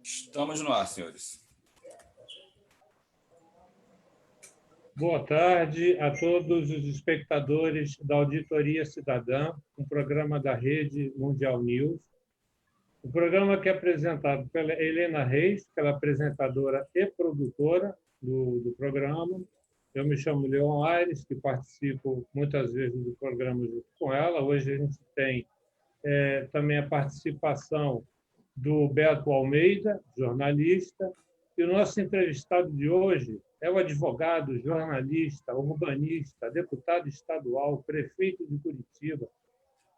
Estamos no ar, senhores. Boa tarde a todos os espectadores da Auditoria Cidadã, um programa da Rede Mundial News. O programa que é apresentado pela Helena Reis, que ela é apresentadora e produtora do programa. Eu me chamo Leon Aires, que participo muitas vezes do programa junto com ela. Hoje a gente tem também a participação do Beto Almeida, jornalista, e o nosso entrevistado de hoje é o advogado, jornalista, urbanista, deputado estadual, prefeito de Curitiba,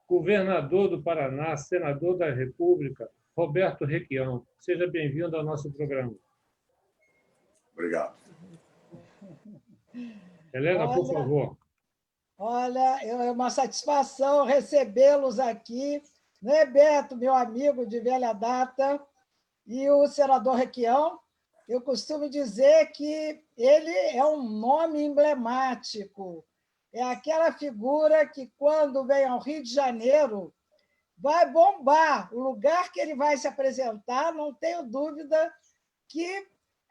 governador do Paraná, senador da República, Roberto Requião. Seja bem-vindo ao nosso programa. Obrigado. Helena, por favor. Olha, é uma satisfação recebê-los aqui, né, Beto, meu amigo de velha data, e o senador Requião. Eu costumo dizer que ele é um nome emblemático. É aquela figura que, quando vem ao Rio de Janeiro, vai bombar. O lugar que ele vai se apresentar, não tenho dúvida que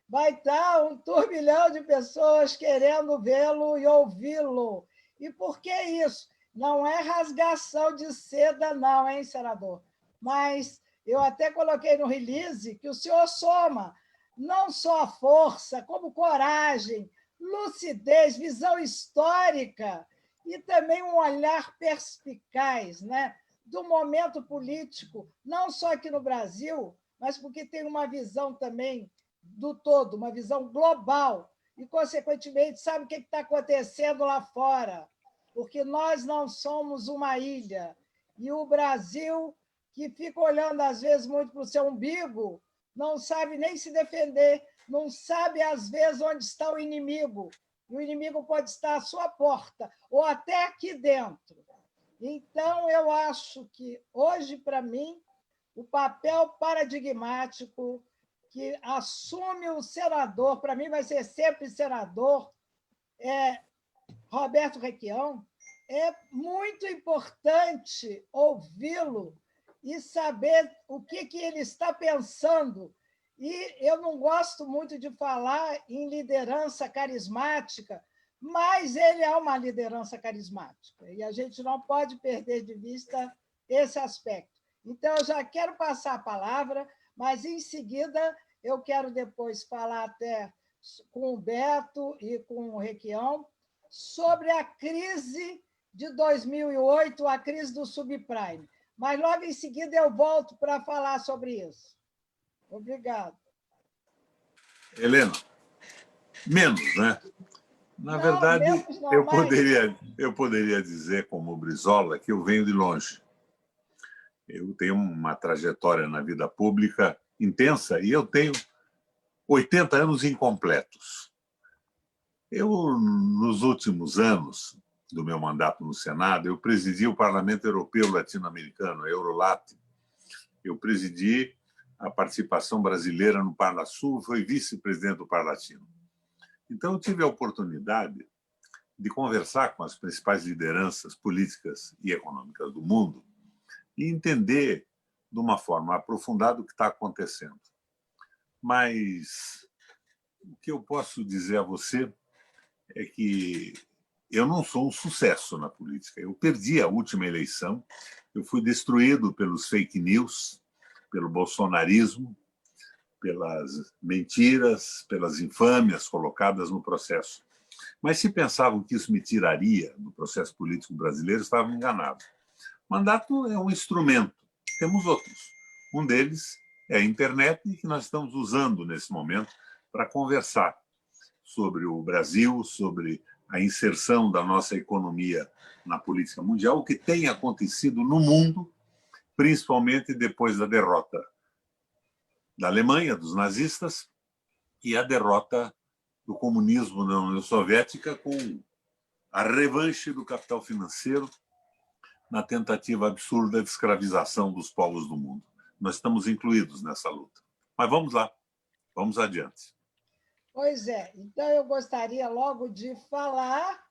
vai estar um turbilhão de pessoas querendo vê-lo e ouvi-lo. E por que isso? Não é rasgação de seda, não, hein, senador? Mas eu até coloquei no release que o senhor soma não só força, como coragem, lucidez, visão histórica e também um olhar perspicaz, né, do momento político, não só aqui no Brasil, mas porque tem uma visão também do todo, uma visão global, e, consequentemente, sabe o que está acontecendo lá fora, porque nós não somos uma ilha. E o Brasil, que fica olhando, às vezes, muito para o seu umbigo, não sabe nem se defender, não sabe, às vezes, onde está o inimigo. E o inimigo pode estar à sua porta, ou até aqui dentro. Então, eu acho que, hoje, para mim, o papel paradigmático que assume o senador, para mim vai ser sempre senador, Roberto Requião, é muito importante ouvi-lo e saber o que ele está pensando. E eu não gosto muito de falar em liderança carismática, mas ele é uma liderança carismática, e a gente não pode perder de vista esse aspecto. Então, eu já quero passar a palavra, mas, em seguida, eu quero depois falar até com o Beto e com o Requião sobre a crise de 2008, a crise do subprime. Mas, logo em seguida, eu volto para falar sobre isso. Obrigada. Helena, menos, né? Na verdade, menos não, eu poderia dizer, como Brizola, que eu venho de longe. Eu tenho uma trajetória na vida pública intensa e eu tenho 80 anos incompletos. Eu, nos últimos anos do meu mandato no Senado, eu presidi o Parlamento Europeu Latino-Americano, a Eurolat. Eu presidi a participação brasileira no Parlasul, fui vice-presidente do Parlatino. Então, eu tive a oportunidade de conversar com as principais lideranças políticas e econômicas do mundo e entender de uma forma aprofundada o que está acontecendo. Mas o que eu posso dizer a você é que eu não sou um sucesso na política. Eu perdi a última eleição, eu fui destruído pelos fake news, pelo bolsonarismo, pelas mentiras, pelas infâmias colocadas no processo. Mas se pensavam que isso me tiraria do processo político brasileiro, estavam enganados. Mandato é um instrumento, temos outros. Um deles é a internet, que nós estamos usando nesse momento para conversar sobre o Brasil, sobre a inserção da nossa economia na política mundial, o que tem acontecido no mundo, principalmente depois da derrota da Alemanha, dos nazistas, e a derrota do comunismo na União Soviética, com a revanche do capital financeiro na tentativa absurda de escravização dos povos do mundo. Nós estamos incluídos nessa luta. Mas vamos lá, vamos adiante. Pois é, então eu gostaria logo de falar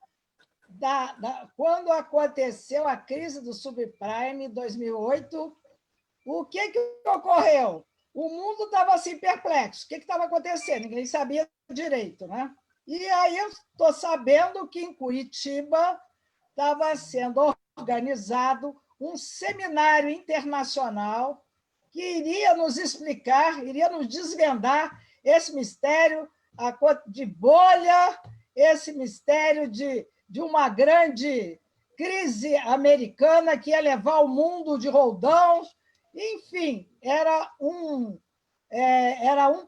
quando aconteceu a crise do subprime em 2008, o que ocorreu? O mundo estava assim perplexo. O que estava acontecendo? Ninguém sabia direito, né? E aí eu estou sabendo que em Curitiba estava sendo organizado um seminário internacional que iria nos explicar, iria nos desvendar esse mistério de bolha, esse mistério de uma grande crise americana que ia levar o mundo de roldão. Enfim, era um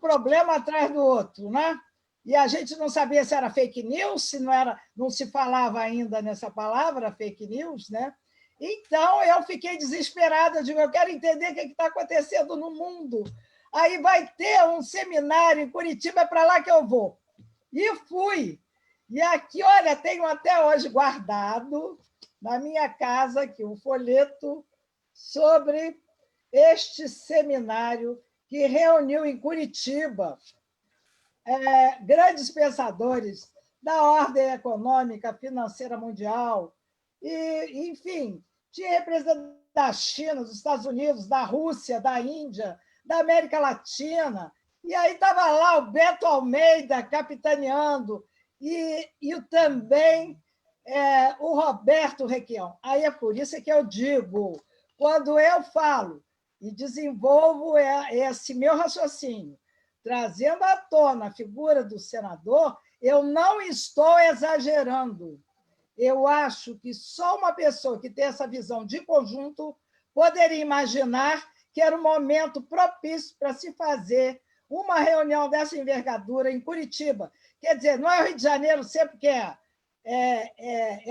problema atrás do outro, né? E a gente não sabia se era fake news, se não era, não se falava ainda nessa palavra, fake news, né? Então, eu fiquei desesperada, eu digo, eu quero entender o que está acontecendo no mundo. Aí vai ter um seminário em Curitiba, é para lá que eu vou. E fui. E aqui, olha, tenho até hoje guardado na minha casa aqui um folheto sobre este seminário que reuniu em Curitiba grandes pensadores da ordem econômica, financeira mundial, e, enfim, tinha representantes da China, dos Estados Unidos, da Rússia, da Índia, da América Latina, e aí estava lá o Beto Almeida capitaneando, e também o Roberto Requião. Aí é por isso que eu digo, quando eu falo e desenvolvo esse meu raciocínio, trazendo à tona a figura do senador, eu não estou exagerando. Eu acho que só uma pessoa que tem essa visão de conjunto poderia imaginar que era um momento propício para se fazer uma reunião dessa envergadura em Curitiba. Quer dizer, não é o Rio de Janeiro sempre que é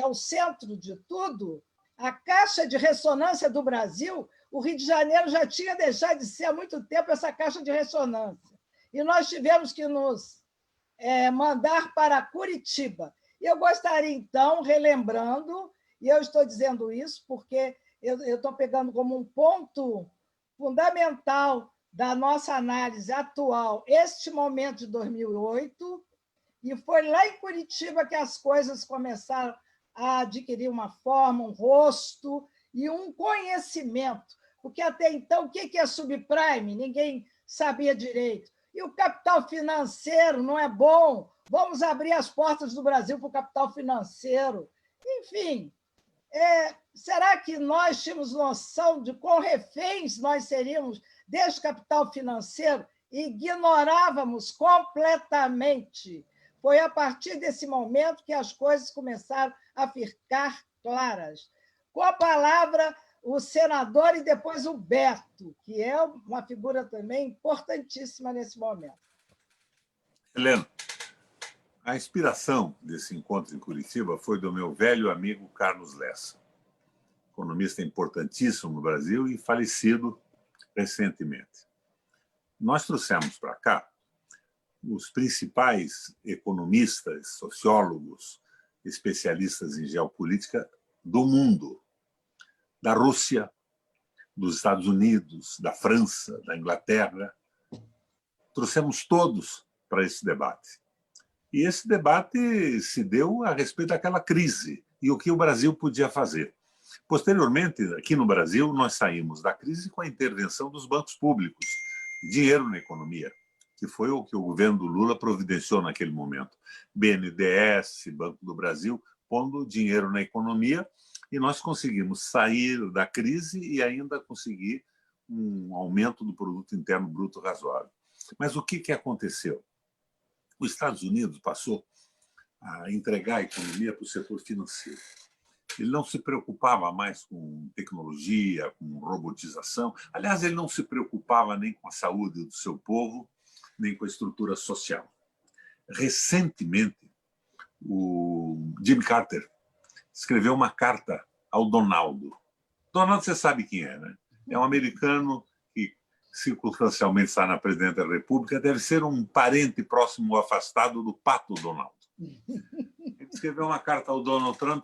o centro de tudo? A caixa de ressonância do Brasil, o Rio de Janeiro já tinha deixado de ser há muito tempo essa caixa de ressonância. E nós tivemos que nos mandar para Curitiba. E eu gostaria, então, relembrando, e eu estou dizendo isso porque eu estou pegando como um ponto fundamental da nossa análise atual este momento de 2008, e foi lá em Curitiba que as coisas começaram a adquirir uma forma, um rosto e um conhecimento, porque até então o que é subprime? Ninguém sabia direito. E o capital financeiro não é bom? Vamos abrir as portas do Brasil para o capital financeiro. Enfim, será que nós tínhamos noção de quão reféns nós seríamos desse capital financeiro? Ignorávamos completamente. Foi a partir desse momento que as coisas começaram a ficar claras. Com a palavra, o senador e depois o Beto, que é uma figura também importantíssima nesse momento. Helena, a inspiração desse encontro em Curitiba foi do meu velho amigo Carlos Lessa, economista importantíssimo no Brasil e falecido recentemente. Nós trouxemos para cá os principais economistas, sociólogos, especialistas em geopolítica do mundo, da Rússia, dos Estados Unidos, da França, da Inglaterra. Trouxemos todos para esse debate. E esse debate se deu a respeito daquela crise e o que o Brasil podia fazer. Posteriormente, aqui no Brasil, nós saímos da crise com a intervenção dos bancos públicos, dinheiro na economia, que foi o que o governo do Lula providenciou naquele momento. BNDES, Banco do Brasil, pondo dinheiro na economia, e nós conseguimos sair da crise e ainda conseguir um aumento do produto interno bruto razoável. Mas o que aconteceu? Os Estados Unidos passou a entregar a economia para o setor financeiro. Ele não se preocupava mais com tecnologia, com robotização. Aliás, ele não se preocupava nem com a saúde do seu povo, nem com a estrutura social. Recentemente, o Jimmy Carter escreveu uma carta ao Donaldo. Donaldo, você sabe quem é, né? É um americano que circunstancialmente está na presidência da República, deve ser um parente próximo ou afastado do Pato Donaldo. Ele escreveu uma carta ao Donald Trump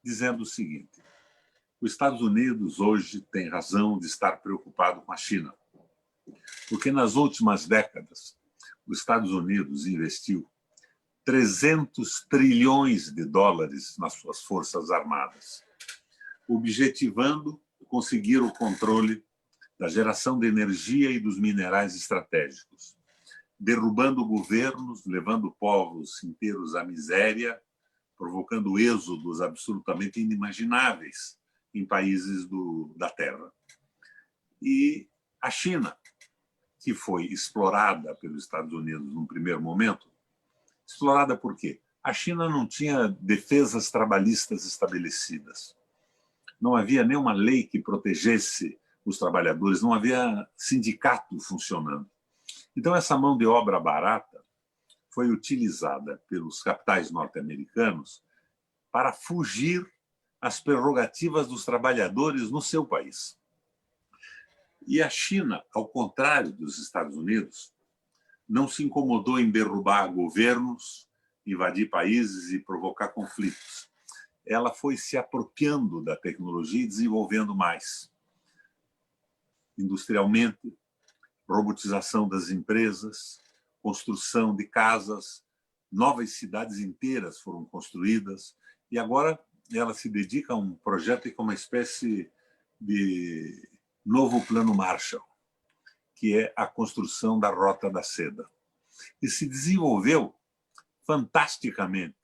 dizendo o seguinte: os Estados Unidos hoje têm razão de estar preocupado com a China, porque nas últimas décadas os Estados Unidos investiu 300 trilhões de dólares nas suas forças armadas, objetivando conseguir o controle da geração de energia e dos minerais estratégicos, derrubando governos, levando povos inteiros à miséria, provocando êxodos absolutamente inimagináveis em países da Terra. E a China, que foi explorada pelos Estados Unidos num primeiro momento, explorada por quê? A China não tinha defesas trabalhistas estabelecidas. Não havia nenhuma lei que protegesse os trabalhadores, não havia sindicato funcionando. Então, essa mão de obra barata foi utilizada pelos capitais norte-americanos para fugir às prerrogativas dos trabalhadores no seu país. E a China, ao contrário dos Estados Unidos, não se incomodou em derrubar governos, invadir países e provocar conflitos. Ela foi se apropriando da tecnologia e desenvolvendo mais. Industrialmente, robotização das empresas, construção de casas, novas cidades inteiras foram construídas, e agora ela se dedica a um projeto que é uma espécie de novo plano Marshall, que é a construção da Rota da Seda. E se desenvolveu fantasticamente,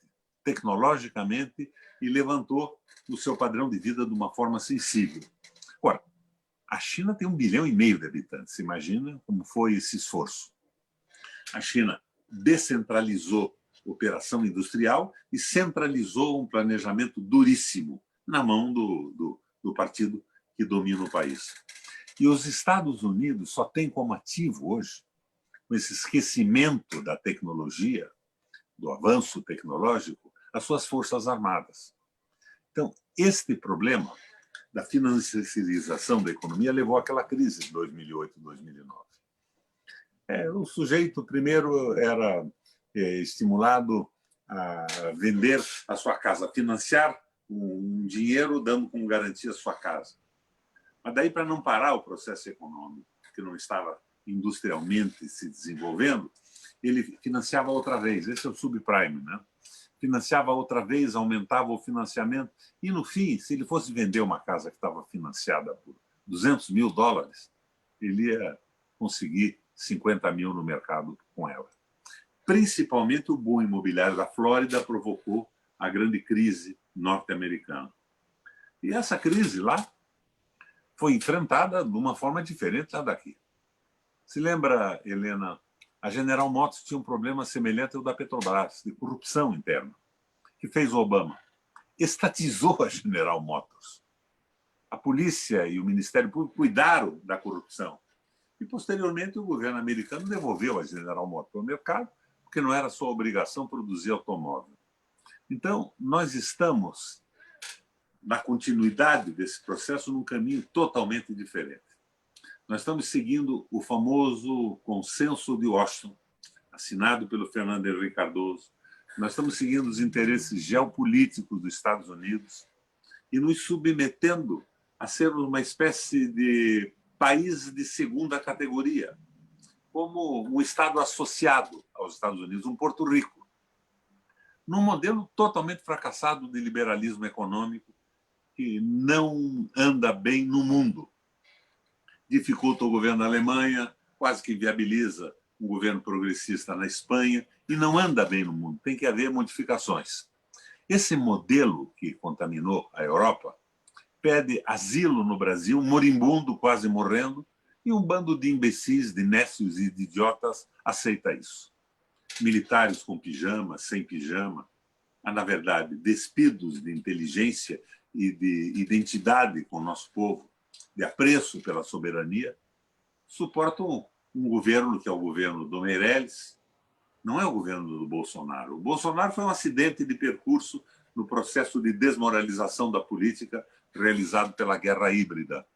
tecnologicamente, e levantou o seu padrão de vida de uma forma sensível. Agora, a China tem 1,5 bilhão de habitantes. Imagina como foi esse esforço. A China descentralizou a operação industrial e centralizou um planejamento duríssimo na mão do partido que domina o país. E os Estados Unidos só têm como ativo hoje, com esse esquecimento da tecnologia, do avanço tecnológico, as suas forças armadas. Então, este problema da financiarização da economia levou àquela crise de 2008 e 2009. O sujeito, primeiro, era estimulado a vender a sua casa, a financiar um dinheiro dando como garantia a sua casa. Mas daí, para não parar o processo econômico, que não estava industrialmente se desenvolvendo, ele financiava outra vez. Esse é o subprime, né? Financiava outra vez, aumentava o financiamento, e, no fim, se ele fosse vender uma casa que estava financiada por $200 mil, ele ia conseguir 50 mil no mercado com ela. Principalmente o boom imobiliário da Flórida provocou a grande crise norte-americana. E essa crise lá foi enfrentada de uma forma diferente da daqui. Se lembra, Helena, a General Motors tinha um problema semelhante ao da Petrobras, de corrupção interna. O que fez o Obama? Estatizou a General Motors. A polícia e o Ministério Público cuidaram da corrupção. E, posteriormente, o governo americano devolveu a General Motors ao mercado, porque não era sua obrigação produzir automóvel. Então, nós estamos na continuidade desse processo num caminho totalmente diferente. Nós estamos seguindo o famoso Consenso de Washington, assinado pelo Fernando Henrique Cardoso. Nós estamos seguindo os interesses geopolíticos dos Estados Unidos e nos submetendo a ser uma espécie de país de segunda categoria, como um Estado associado aos Estados Unidos, um Porto Rico, num modelo totalmente fracassado de liberalismo econômico que não anda bem no mundo. Dificulta o governo da Alemanha, quase que inviabiliza um governo progressista na Espanha, e não anda bem no mundo. Tem que haver modificações. Esse modelo que contaminou a Europa pede asilo no Brasil, moribundo, quase morrendo, e um bando de imbecis, de nécios e de idiotas aceita isso. Militares com pijama, sem pijama, mas, na verdade, despidos de inteligência e de identidade com o nosso povo, de apreço pela soberania, suportam um governo que é o governo do Meirelles, não é o governo do Bolsonaro. O Bolsonaro foi um acidente de percurso no processo de desmoralização da política realizado pela guerra híbrida,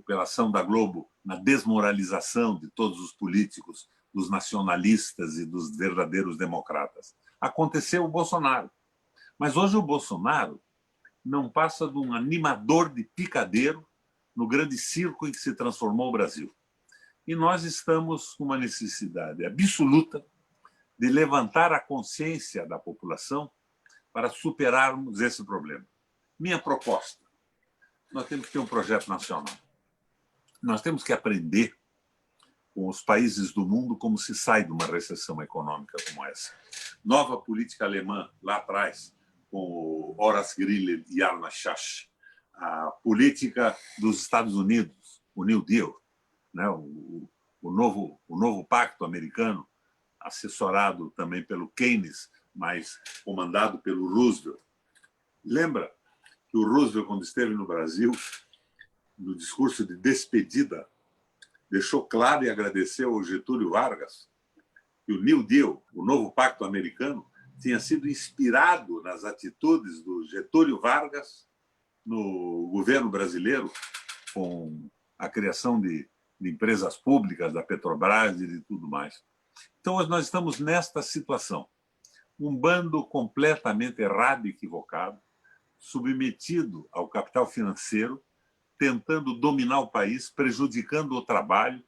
pela ação da Globo na desmoralização de todos os políticos, dos nacionalistas e dos verdadeiros democratas. Aconteceu o Bolsonaro. Mas hoje o Bolsonaro não passa de um animador de picadeiro no grande circo em que se transformou o Brasil. E nós estamos com uma necessidade absoluta de levantar a consciência da população para superarmos esse problema. Minha proposta: nós temos que ter um projeto nacional. Nós temos que aprender com os países do mundo como se sai de uma recessão econômica como essa. Nova política alemã, lá atrás, com o Horace Greeley e Arna Schacht, a política dos Estados Unidos, o New Deal, né? o novo pacto americano, assessorado também pelo Keynes, mas comandado pelo Roosevelt. Lembra que o Roosevelt, quando esteve no Brasil, no discurso de despedida, deixou claro e agradeceu ao Getúlio Vargas que o New Deal, o novo pacto americano, tinha sido inspirado nas atitudes do Getúlio Vargas no governo brasileiro, com a criação de empresas públicas, da Petrobras e de tudo mais. Então, nós estamos nesta situação. Um bando completamente errado e equivocado, submetido ao capital financeiro, tentando dominar o país, prejudicando o trabalho,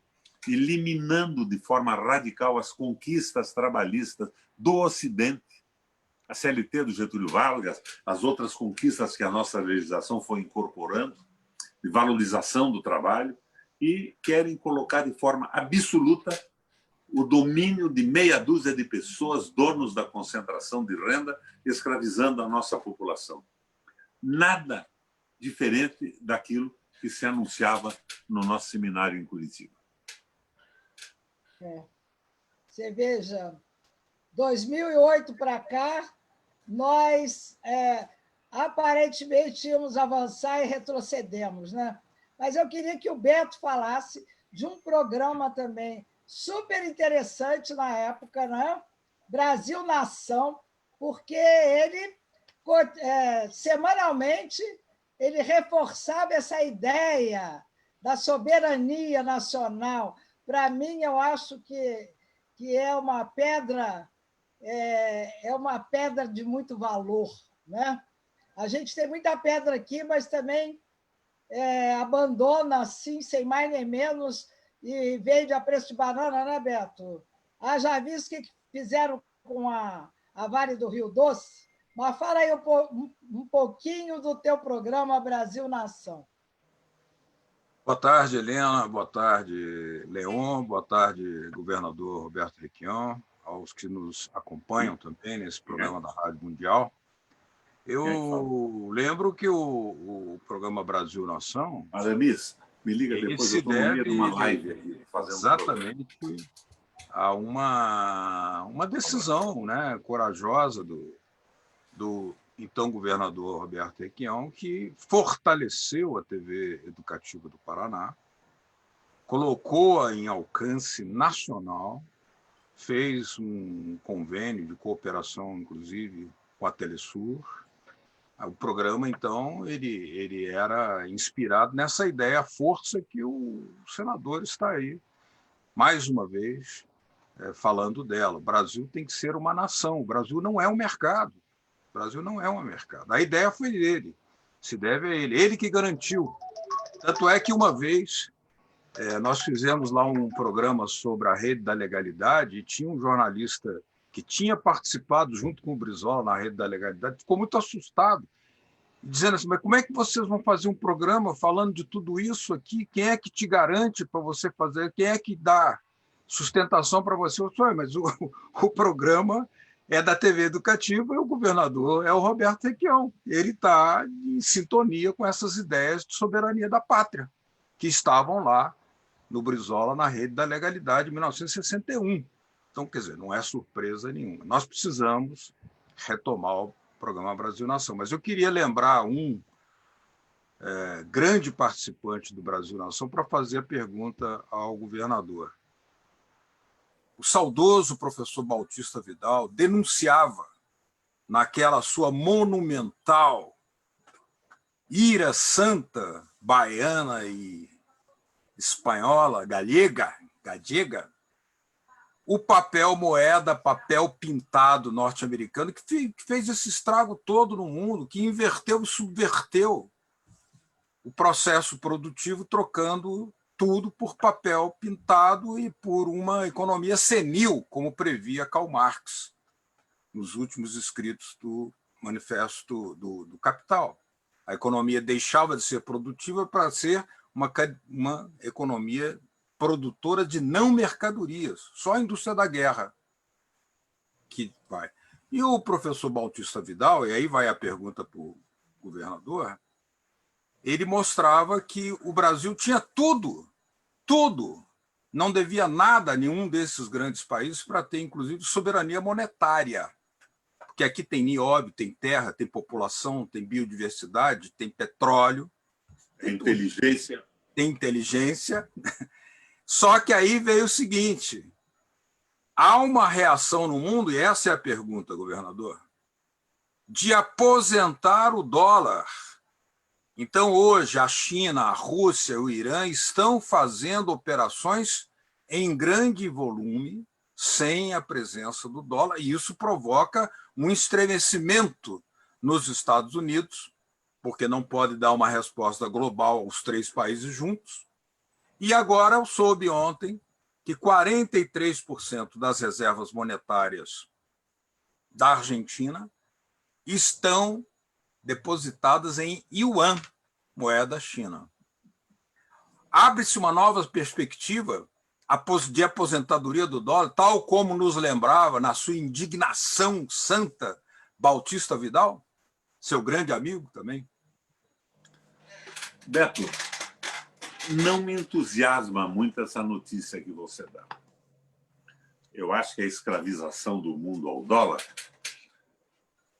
eliminando de forma radical as conquistas trabalhistas do Ocidente, a CLT do Getúlio Vargas, as outras conquistas que a nossa legislação foi incorporando, de valorização do trabalho, e querem colocar de forma absoluta o domínio de meia dúzia de pessoas, donos da concentração de renda, escravizando a nossa população. Nada diferente daquilo que se anunciava no nosso seminário em Curitiba. Você veja, 2008 para cá, nós aparentemente íamos avançar e retrocedemos, né? Mas eu queria que o Beto falasse de um programa também super interessante na época, né? Brasil Nação, porque ele, semanalmente, ele reforçava essa ideia da soberania nacional. Para mim, eu acho que é uma pedra de muito valor, né? A gente tem muita pedra aqui, mas também abandona assim, sem mais nem menos, e vende a preço de banana, né, Beto? Já visto o que fizeram com a Vale do Rio Doce? Mas fala aí um pouquinho do teu programa Brasil Nação. Boa tarde, Helena. Boa tarde, Leon. Boa tarde, governador Roberto Requião, aos que nos acompanham também nesse programa da Rádio Mundial. Eu lembro que o programa Brasil Nação... Aramis, me liga depois, eu estou no meio de uma live aqui. Exatamente a uma decisão, né, corajosa do então governador Roberto Requião, que fortaleceu a TV Educativa do Paraná, colocou-a em alcance nacional, fez um convênio de cooperação, inclusive, com a Telesur. O programa, então, ele era inspirado nessa ideia, a força que o senador está aí, mais uma vez, falando dela. O Brasil tem que ser uma nação, o Brasil não é um mercado. O Brasil não é um mercado. A ideia foi dele, se deve a ele. Ele que garantiu. Tanto é que, uma vez, nós fizemos lá um programa sobre a Rede da Legalidade e tinha um jornalista que tinha participado junto com o Brizola na Rede da Legalidade, ficou muito assustado, dizendo assim, mas como é que vocês vão fazer um programa falando de tudo isso aqui? Quem é que te garante para você fazer? Quem é que dá sustentação para você? Eu falei, mas o programa é da TV Educativa e o governador é o Roberto Requião. Ele está em sintonia com essas ideias de soberania da pátria, que estavam lá no Brizola, na Rede da Legalidade, em 1961. Então, quer dizer, não é surpresa nenhuma. Nós precisamos retomar o programa Brasil Nação. Mas eu queria lembrar um grande participante do Brasil Nação para fazer a pergunta ao governador. O saudoso professor Bautista Vidal denunciava, naquela sua monumental ira santa, baiana e espanhola, galega, o papel moeda, papel pintado norte-americano, que fez esse estrago todo no mundo, que inverteu e subverteu o processo produtivo, trocando tudo por papel pintado e por uma economia senil, como previa Karl Marx nos últimos escritos do Manifesto do Capital. A economia deixava de ser produtiva para ser uma economia produtora de não mercadorias, só a indústria da guerra que vai. E o professor Bautista Vidal, e aí vai a pergunta para o governador, ele mostrava que o Brasil tinha tudo, não devia nada a nenhum desses grandes países para ter, inclusive, soberania monetária. Porque aqui tem nióbio, tem terra, tem população, tem biodiversidade, tem petróleo. Tem inteligência. Tem inteligência. Só que aí veio o seguinte, há uma reação no mundo, e essa é a pergunta, governador, de aposentar o dólar. Então, hoje, a China, a Rússia, o Irã estão fazendo operações em grande volume, sem a presença do dólar, e isso provoca um estremecimento nos Estados Unidos, porque não pode dar uma resposta global aos 3 países juntos. E agora eu soube ontem que 43% das reservas monetárias da Argentina estão depositadas em yuan, moeda china. Abre-se uma nova perspectiva de aposentadoria do dólar, tal como nos lembrava, na sua indignação santa, Bautista Vidal, seu grande amigo também. Beto, não me entusiasma muito essa notícia que você dá. Eu acho que a escravização do mundo ao dólar,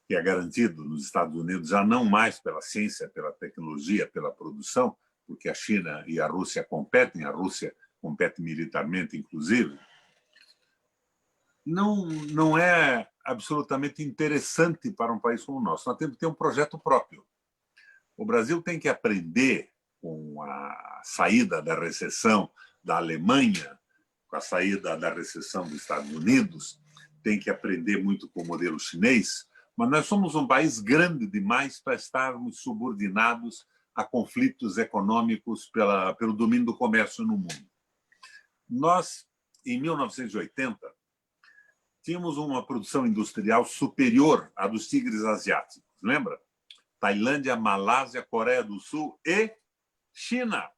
que é garantido nos Estados Unidos, já não mais pela ciência, pela tecnologia, pela produção, porque a China e a Rússia competem, a Rússia compete militarmente, inclusive, não é absolutamente interessante para um país como o nosso. Nós temos que ter um projeto próprio. O Brasil tem que aprender com a saída da recessão da Alemanha, com a saída da recessão dos Estados Unidos, tem que aprender muito com o modelo chinês, mas nós somos um país grande demais para estarmos subordinados a conflitos econômicos pelo domínio do comércio no mundo. Nós, em 1980, tínhamos uma produção industrial superior à dos tigres asiáticos, lembra? Tailândia, Malásia, Coreia do Sul e China.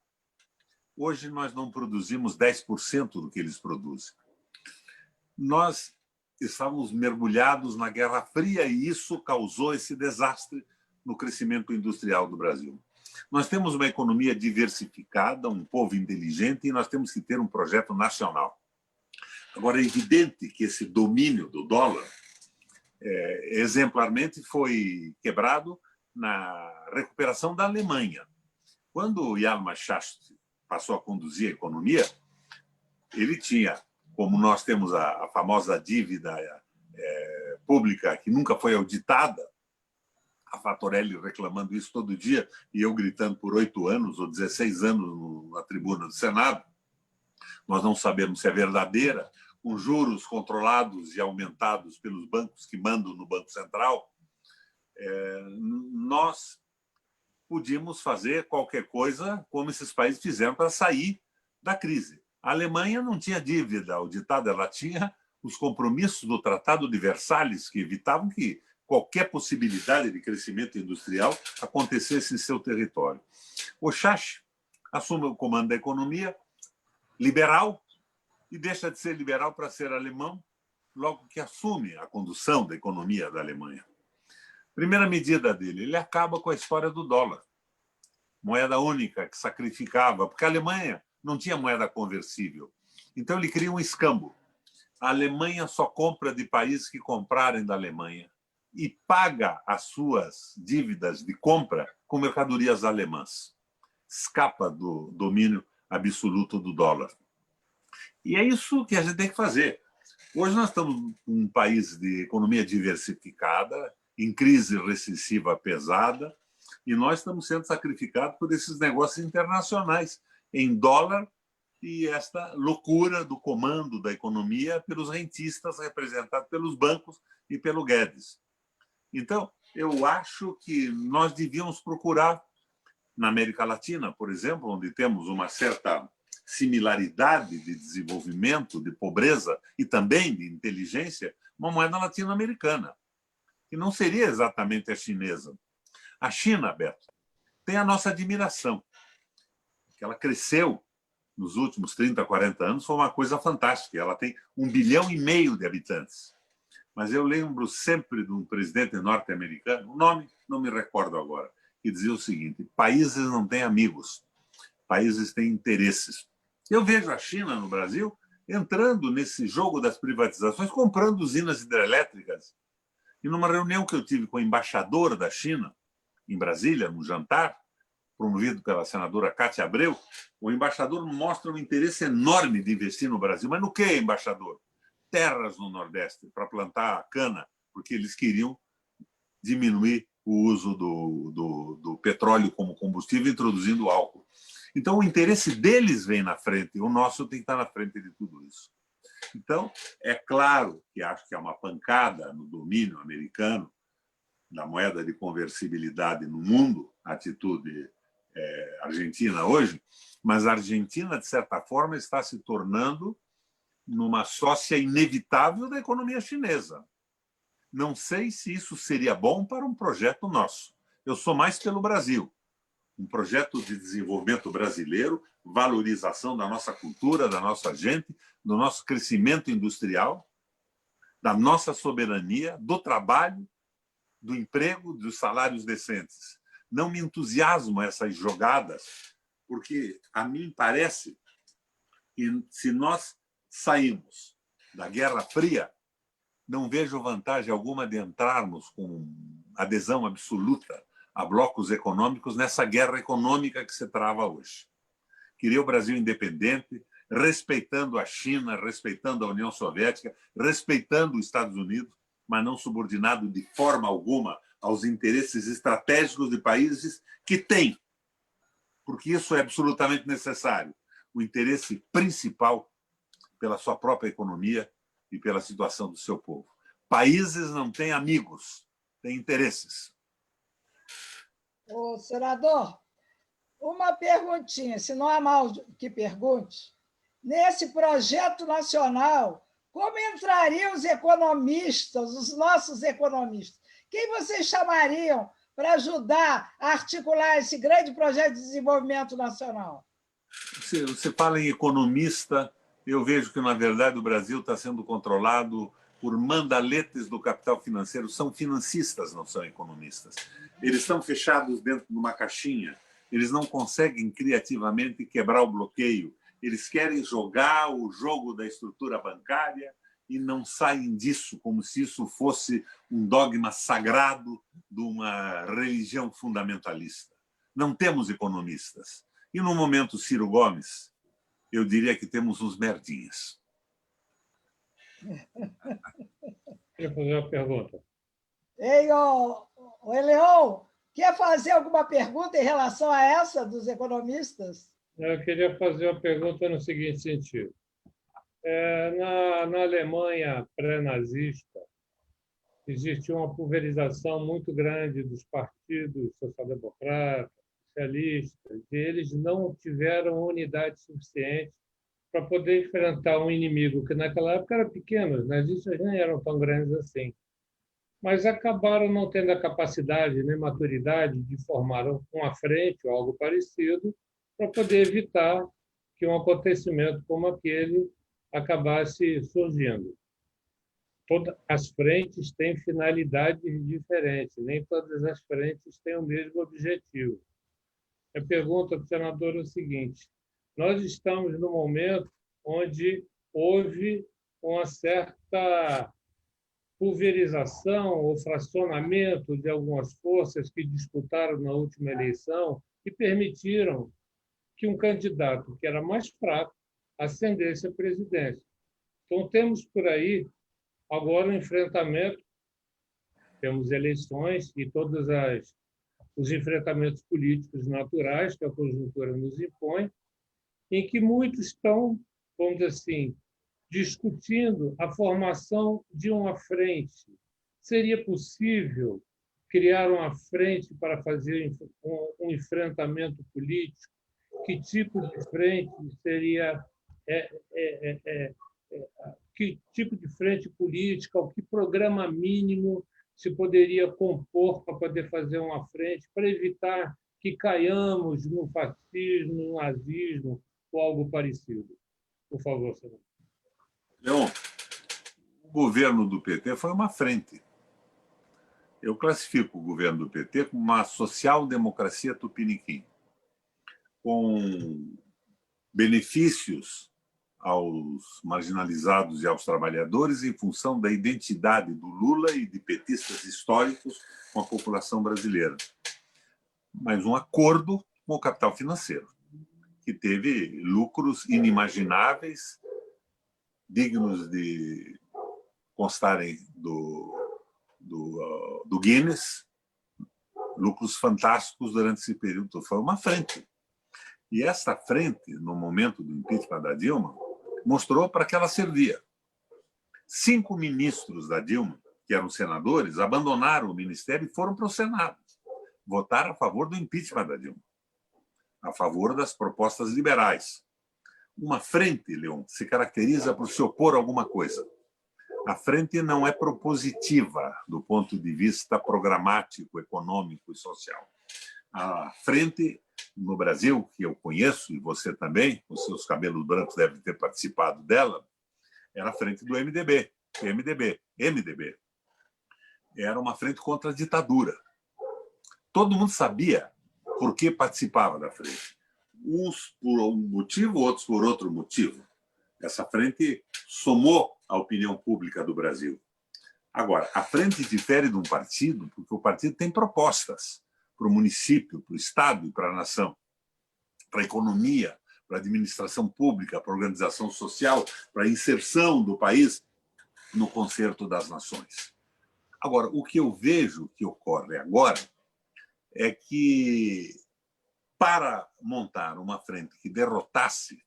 Hoje nós não produzimos 10% do que eles produzem. Nós estávamos mergulhados na Guerra Fria e isso causou esse desastre no crescimento industrial do Brasil. Nós temos uma economia diversificada, um povo inteligente e nós temos que ter um projeto nacional. Agora, é evidente que esse domínio do dólar exemplarmente foi quebrado na recuperação da Alemanha. Quando o Hjalmar Schacht passou a conduzir a economia, ele tinha, como nós temos a famosa dívida pública que nunca foi auditada, a Fatorelli reclamando isso todo dia e eu gritando por 8 anos ou 16 anos na tribuna do Senado, nós não sabemos se é verdadeira, com juros controlados e aumentados pelos bancos que mandam no Banco Central, nós podíamos fazer qualquer coisa como esses países fizeram para sair da crise. A Alemanha não tinha dívida auditada, ela tinha os compromissos do Tratado de Versalhes, que evitavam que qualquer possibilidade de crescimento industrial acontecesse em seu território. O Schacht assume o comando da economia, liberal, e deixa de ser liberal para ser alemão, logo que assume a condução da economia da Alemanha. Primeira medida dele, ele acaba com a história do dólar, moeda única que sacrificava, porque a Alemanha não tinha moeda conversível. Então ele cria um escambo. A Alemanha só compra de países que comprarem da Alemanha e paga as suas dívidas de compra com mercadorias alemãs. Escapa do domínio absoluto do dólar. E é isso que a gente tem que fazer. Hoje nós estamos num país de economia diversificada, em crise recessiva pesada, e nós estamos sendo sacrificados por esses negócios internacionais, em dólar, e esta loucura do comando da economia pelos rentistas, representados pelos bancos e pelo Guedes. Então, eu acho que nós devíamos procurar, na América Latina, por exemplo, onde temos uma certa similaridade de desenvolvimento, de pobreza e também de inteligência, uma moeda latino-americana, que não seria exatamente a chinesa. A China, Beto, tem a nossa admiração. que ela cresceu nos últimos 30, 40 anos, foi uma coisa fantástica. Ela tem 1,5 bilhão de habitantes. Mas eu lembro sempre de um presidente norte-americano, o nome não me recordo agora, que dizia o seguinte: países não têm amigos, países têm interesses. Eu vejo a China no Brasil entrando nesse jogo das privatizações, comprando usinas hidrelétricas. E numa reunião que eu tive com o embaixador da China, em Brasília, num jantar, promovido pela senadora Cátia Abreu, o embaixador mostra um interesse enorme de investir no Brasil. Mas no que, embaixador? Terras no Nordeste para plantar cana, porque eles queriam diminuir o uso do petróleo como combustível, introduzindo álcool. Então, o interesse deles vem na frente, o nosso tem que estar na frente de tudo isso. Então, é claro que acho que há uma pancada no domínio americano da moeda de conversibilidade no mundo, a atitude argentina hoje, mas a Argentina, de certa forma, está se tornando numa sócia inevitável da economia chinesa. Não sei se isso seria bom para um projeto nosso. Eu sou mais pelo Brasil. Um projeto de desenvolvimento brasileiro, valorização da nossa cultura, da nossa gente, do nosso crescimento industrial, da nossa soberania, do trabalho, do emprego, dos salários decentes. Não me entusiasmam essas jogadas, porque a mim parece que se nós saímos da Guerra Fria, não vejo vantagem alguma de entrarmos com adesão absoluta a blocos econômicos nessa guerra econômica que se trava hoje. Queria o Brasil independente, respeitando a China, respeitando a União Soviética, respeitando os Estados Unidos, mas não subordinado de forma alguma aos interesses estratégicos de países que têm, porque isso é absolutamente necessário, o interesse principal pela sua própria economia e pela situação do seu povo. Países não têm amigos, têm interesses. Ô, senador, uma perguntinha, se não há mal que pergunte. Nesse projeto nacional, como entrariam os economistas, os nossos economistas? Quem vocês chamariam para ajudar a articular esse grande projeto de desenvolvimento nacional? Você fala em economista, eu vejo que, na verdade, o Brasil está sendo controlado por mandaletes do capital financeiro. São financistas, não são economistas. Eles estão fechados dentro de uma caixinha. Eles não conseguem criativamente quebrar o bloqueio. Eles querem jogar o jogo da estrutura bancária e não saem disso como se isso fosse um dogma sagrado de uma religião fundamentalista. Não temos economistas. E, no momento, Ciro Gomes, eu diria que temos uns merdinhas. Queria fazer uma pergunta. Ei, ô Eleon, quer fazer alguma pergunta em relação a essa dos economistas? Eu queria fazer uma pergunta no seguinte sentido. Na Alemanha pré-nazista, existia uma pulverização muito grande dos partidos social-democratas, socialistas, e eles não tiveram unidade suficiente para poder enfrentar um inimigo que, naquela época, era pequeno, os nazistas nem eram tão grandes assim, mas acabaram não tendo a capacidade nem maturidade de formar uma frente ou algo parecido para poder evitar que um acontecimento como aquele acabasse surgindo. Todas as frentes têm finalidades diferentes, nem todas as frentes têm o mesmo objetivo. A pergunta para o senador é o seguinte: nós estamos num momento onde houve uma certa pulverização ou fracionamento de algumas forças que disputaram na última eleição e permitiram que um candidato que era mais fraco ascendesse à presidência. Então, temos por aí agora um enfrentamento, temos eleições e todos os enfrentamentos políticos naturais que a conjuntura nos impõe, em que muitos estão, vamos dizer assim, discutindo a formação de uma frente. Seria possível criar uma frente para fazer um enfrentamento político? Que tipo de frente seria... que tipo de frente política, ou que programa mínimo se poderia compor para poder fazer uma frente, para evitar que caiamos no fascismo, no nazismo ou algo parecido? Por favor, senador. Leon, o governo do PT foi uma frente. Eu classifico o governo do PT como uma social-democracia tupiniquim, com benefícios aos marginalizados e aos trabalhadores em função da identidade do Lula e de petistas históricos com a população brasileira. Mas um acordo com o capital financeiro, que teve lucros inimagináveis, dignos de constarem do Guinness, lucros fantásticos durante esse período. Foi uma frente. E esta frente, no momento do impeachment da Dilma, mostrou para que ela servia. 5 ministros da Dilma, que eram senadores, abandonaram o ministério e foram para o Senado. Votaram a favor do impeachment da Dilma, a favor das propostas liberais. Uma frente, Leon, se caracteriza por se opor a alguma coisa. A frente não é propositiva do ponto de vista programático, econômico e social. A frente, no Brasil, que eu conheço, e você também, os seus cabelos brancos devem ter participado dela, era a frente do MDB. MDB. Era uma frente contra a ditadura. Todo mundo sabia por que participava da frente. Uns por um motivo, outros por outro motivo. Essa frente somou a opinião pública do Brasil. Agora, a frente difere de um partido porque o partido tem propostas para o município, para o Estado e para a nação, para a economia, para a administração pública, para a organização social, para a inserção do país no concerto das nações. Agora, o que eu vejo que ocorre agora é que, para montar uma frente que derrotasse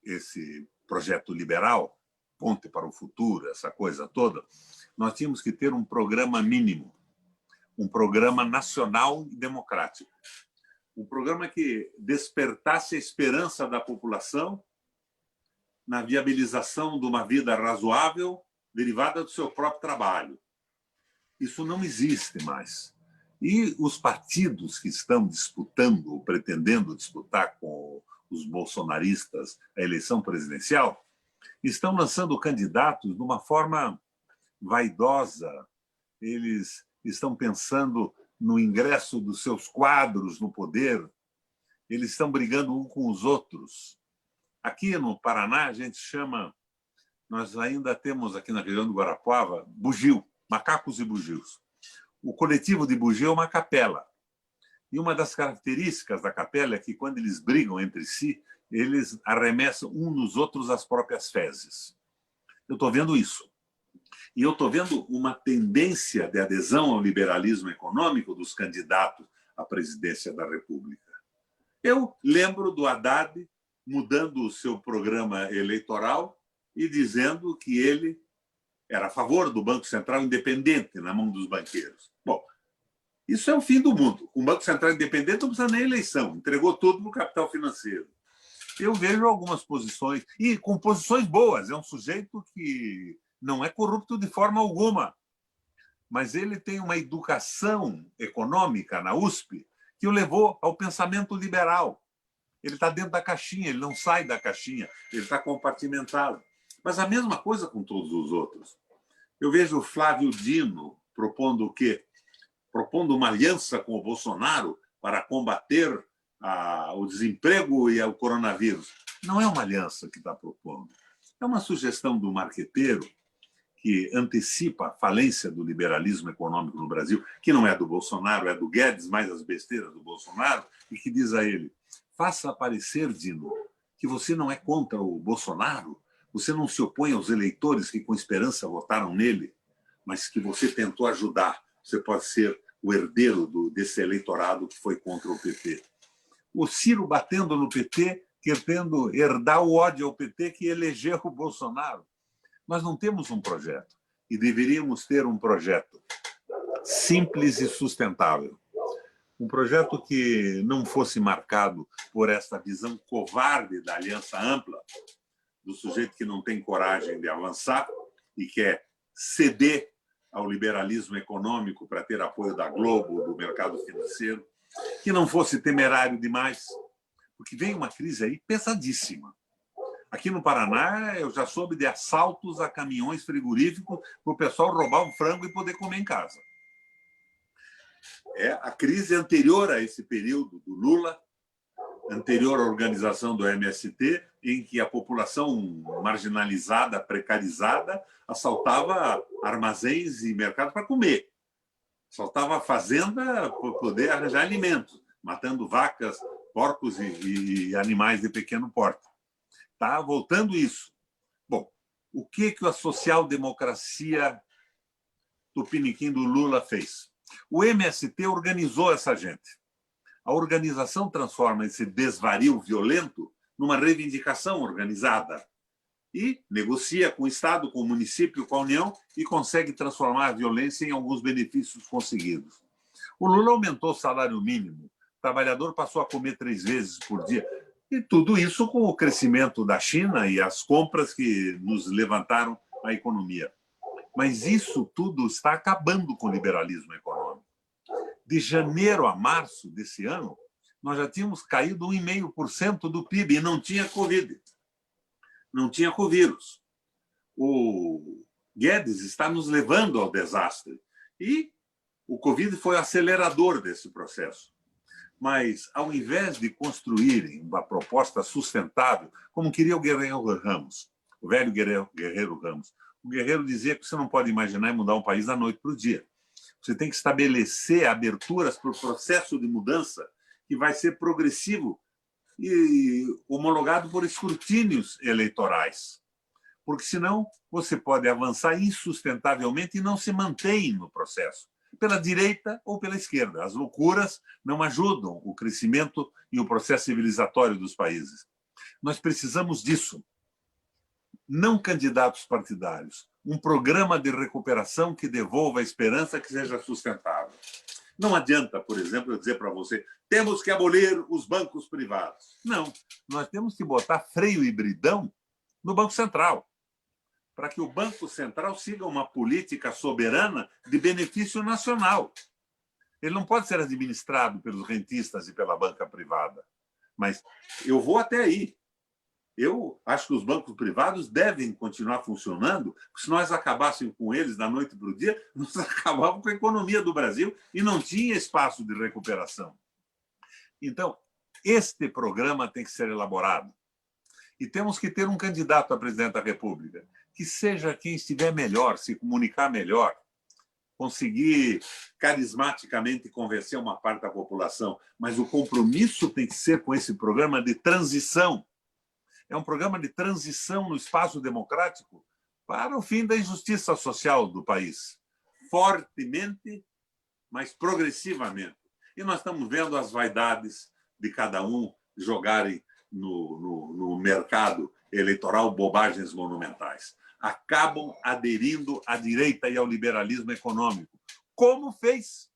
esse projeto liberal, Ponte para o Futuro, essa coisa toda, nós tínhamos que ter um programa mínimo, um programa nacional e democrático, um programa que despertasse a esperança da população na viabilização de uma vida razoável derivada do seu próprio trabalho. Isso não existe mais. E os partidos que estão disputando, ou pretendendo disputar com os bolsonaristas a eleição presidencial, estão lançando candidatos de uma forma vaidosa. Eles estão pensando no ingresso dos seus quadros no poder. Eles estão brigando um com os outros. Aqui no Paraná, a gente chama, nós ainda temos aqui na região do Guarapuava, bugio, macacos e bugios. O coletivo de bugio é uma capela. E uma das características da capela é que, quando eles brigam entre si, eles arremessam uns nos outros as próprias fezes. Eu estou vendo isso. E eu estou vendo uma tendência de adesão ao liberalismo econômico dos candidatos à presidência da República. Eu lembro do Haddad mudando o seu programa eleitoral e dizendo que ele era a favor do Banco Central independente na mão dos banqueiros. Bom, isso é o fim do mundo. O Banco Central independente não precisa nem eleição, entregou tudo para o capital financeiro. Eu vejo algumas posições, e com posições boas. É um sujeito que não é corrupto de forma alguma, mas ele tem uma educação econômica na USP que o levou ao pensamento liberal. Ele está dentro da caixinha, ele não sai da caixinha, ele está compartimentado. Mas a mesma coisa com todos os outros. Eu vejo o Flávio Dino propondo o quê? Propondo uma aliança com o Bolsonaro para combater o desemprego e o coronavírus. Não é uma aliança que está propondo. É uma sugestão do marqueteiro que antecipa a falência do liberalismo econômico no Brasil, que não é do Bolsonaro, é do Guedes, mais as besteiras do Bolsonaro, e que diz a ele: faça parecer, Dino, que você não é contra o Bolsonaro, você não se opõe aos eleitores que com esperança votaram nele, mas que você tentou ajudar. Você pode ser o herdeiro desse eleitorado que foi contra o PT. O Ciro batendo no PT, querendo herdar o ódio ao PT que elegeu o Bolsonaro. Nós não temos um projeto, e deveríamos ter um projeto simples e sustentável. Um projeto que não fosse marcado por essa visão covarde da aliança ampla, do sujeito que não tem coragem de avançar e quer ceder ao liberalismo econômico para ter apoio da Globo, do mercado financeiro. que não fosse temerário demais, porque vem uma crise aí pesadíssima. Aqui no Paraná, eu já soube de assaltos a caminhões frigoríficos para o pessoal roubar um frango e poder comer em casa. É a crise anterior a esse período do Lula, anterior à organização do MST, em que a população marginalizada, precarizada, assaltava armazéns e mercados para comer. Assaltava a fazenda para poder arranjar alimentos, matando vacas, porcos e animais de pequeno porte. Está voltando isso. Bom, o que a social-democracia tupiniquim do Lula fez? O MST organizou essa gente. A organização transforma esse desvario violento numa reivindicação organizada e negocia com o Estado, com o município, com a União e consegue transformar a violência em alguns benefícios conseguidos. O Lula aumentou o salário mínimo, o trabalhador passou a comer 3 vezes por dia. E tudo isso com o crescimento da China e as compras que nos levantaram a economia. Mas isso tudo está acabando com o liberalismo econômico. De janeiro a março desse ano, nós já tínhamos caído 1,5% do PIB e não tinha Covid. Não tinha Covírus. O Guedes está nos levando ao desastre. E o Covid foi o acelerador desse processo. Mas, ao invés de construírem uma proposta sustentável, como queria o Guerreiro Ramos, o velho Guerreiro Ramos, o Guerreiro dizia que você não pode imaginar mudar um país da noite para o dia. Você tem que estabelecer aberturas para o processo de mudança que vai ser progressivo e homologado por escrutínios eleitorais. Porque, senão, você pode avançar insustentavelmente e não se mantém no processo, pela direita ou pela esquerda. As loucuras não ajudam o crescimento e o processo civilizatório dos países. Nós precisamos disso. Não candidatos partidários. Um programa de recuperação que devolva a esperança, que seja sustentável. Não adianta, por exemplo, eu dizer para você, temos que abolir os bancos privados. Não, nós temos que botar freio e bridão no Banco Central, para que o Banco Central siga uma política soberana de benefício nacional. Ele não pode ser administrado pelos rentistas e pela banca privada. Mas eu vou até aí. Eu acho que os bancos privados devem continuar funcionando, porque se nós acabássemos com eles da noite para o dia, nós acabávamos com a economia do Brasil e não tinha espaço de recuperação. Então, este programa tem que ser elaborado. E temos que ter um candidato a presidente da República, que seja quem estiver melhor, se comunicar melhor, conseguir carismaticamente convencer uma parte da população. Mas o compromisso tem que ser com esse programa de transição. É um programa de transição no espaço democrático para o fim da injustiça social do país. Fortemente, mas progressivamente. E nós estamos vendo as vaidades de cada um jogarem no mercado eleitoral bobagens monumentais. Acabam aderindo à direita e ao liberalismo econômico, como fez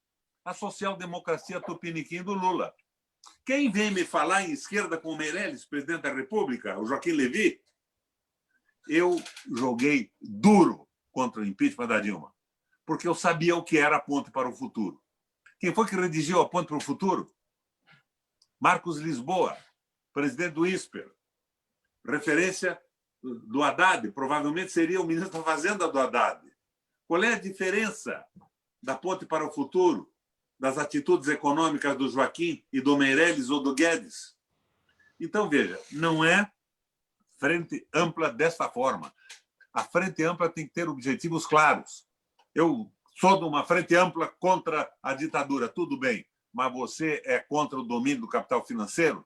a social-democracia tupiniquim do Lula. Quem vem me falar em esquerda com o Meirelles, presidente da República, o Joaquim Levy, eu joguei duro contra o impeachment da Dilma, porque eu sabia o que era a ponte para o futuro. Quem foi que redigiu a ponte para o futuro? Marcos Lisboa, presidente do ISPER, referência do Haddad, provavelmente seria o ministro da Fazenda do Haddad. Qual é a diferença da ponte para o futuro, das atitudes econômicas do Joaquim e do Meirelles ou do Guedes? Então, veja, não é frente ampla desta forma. A frente ampla tem que ter objetivos claros. Eu sou de uma frente ampla contra a ditadura, tudo bem, mas você é contra o domínio do capital financeiro?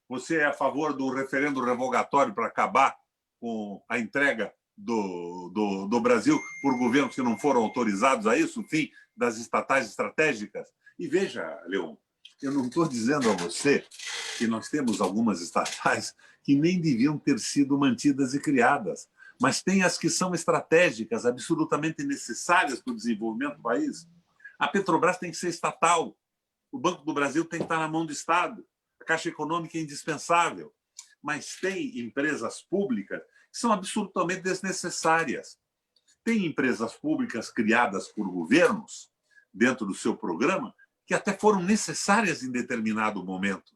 Você é a favor do referendo revogatório para acabar com a entrega do Brasil por governos que não foram autorizados a isso, o fim das estatais estratégicas? E veja, Leon, eu não estou dizendo a você que nós temos algumas estatais que nem deviam ter sido mantidas e criadas, mas tem as que são estratégicas, absolutamente necessárias para o desenvolvimento do país. A Petrobras tem que ser estatal, o Banco do Brasil tem que estar na mão do Estado, a Caixa Econômica é indispensável, mas tem empresas públicas que são absolutamente desnecessárias. Tem empresas públicas criadas por governos, dentro do seu programa, que até foram necessárias em determinado momento.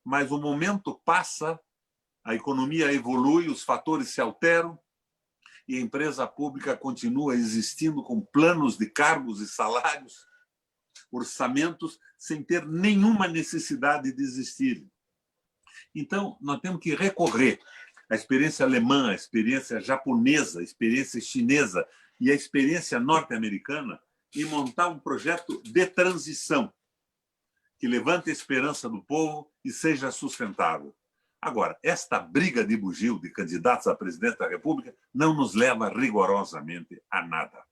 Mas o momento passa, a economia evolui, os fatores se alteram e a empresa pública continua existindo com planos de cargos e salários, orçamentos, sem ter nenhuma necessidade de existir. Então, nós temos que recorrer à experiência alemã, à experiência japonesa, à experiência chinesa e à experiência norte-americana e montar um projeto de transição que levante a esperança do povo e seja sustentável. Agora, esta briga de bugio de candidatos a presidente da República não nos leva rigorosamente a nada.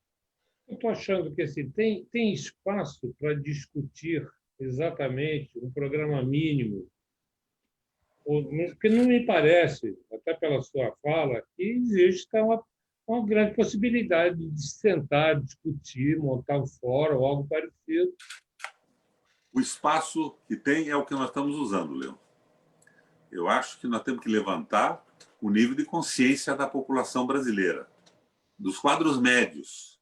Eu estou achando que assim, tem espaço para discutir exatamente um programa mínimo, porque não me parece, até pela sua fala, que existe uma grande possibilidade de sentar, discutir, montar um fórum ou algo parecido. O espaço que tem é o que nós estamos usando, Leon. Eu acho que nós temos que levantar o nível de consciência da população brasileira, dos quadros médios,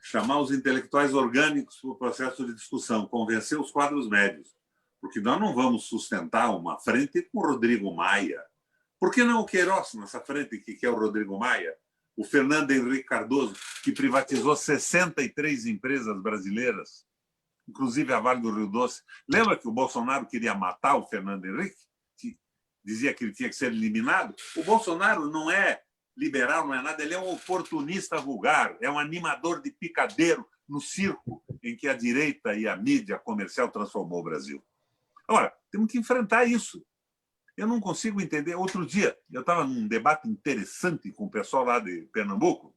chamar os intelectuais orgânicos para o processo de discussão, convencer os quadros médios, porque nós não vamos sustentar uma frente com o Rodrigo Maia. Por que não o Queiroz nessa frente que é o Rodrigo Maia? O Fernando Henrique Cardoso, que privatizou 63 empresas brasileiras, inclusive a Vale do Rio Doce. Lembra que o Bolsonaro queria matar o Fernando Henrique? Que dizia que ele tinha que ser eliminado? O Bolsonaro não é liberal, não é nada, ele é um oportunista vulgar, é um animador de picadeiro no circo em que a direita e a mídia comercial transformou o Brasil. Ora, temos que enfrentar isso. Eu não consigo entender. Outro dia, eu estava num debate interessante com o pessoal lá de Pernambuco,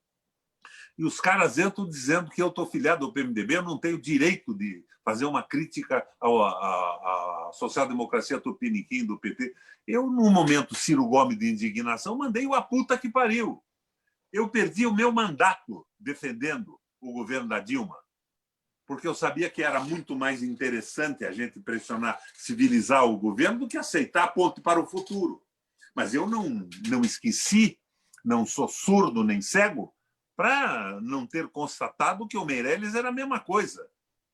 e os caras entram dizendo que eu estou filiado ao PMDB, eu não tenho direito de fazer uma crítica à social-democracia tupiniquim do PT. Eu, num momento Ciro Gomes de indignação, mandei o a puta que pariu. Eu perdi o meu mandato defendendo o governo da Dilma, porque eu sabia que era muito mais interessante a gente pressionar, civilizar o governo do que aceitar ponto para o futuro. Mas eu não esqueci, não sou surdo nem cego, para não ter constatado que o Meirelles era a mesma coisa,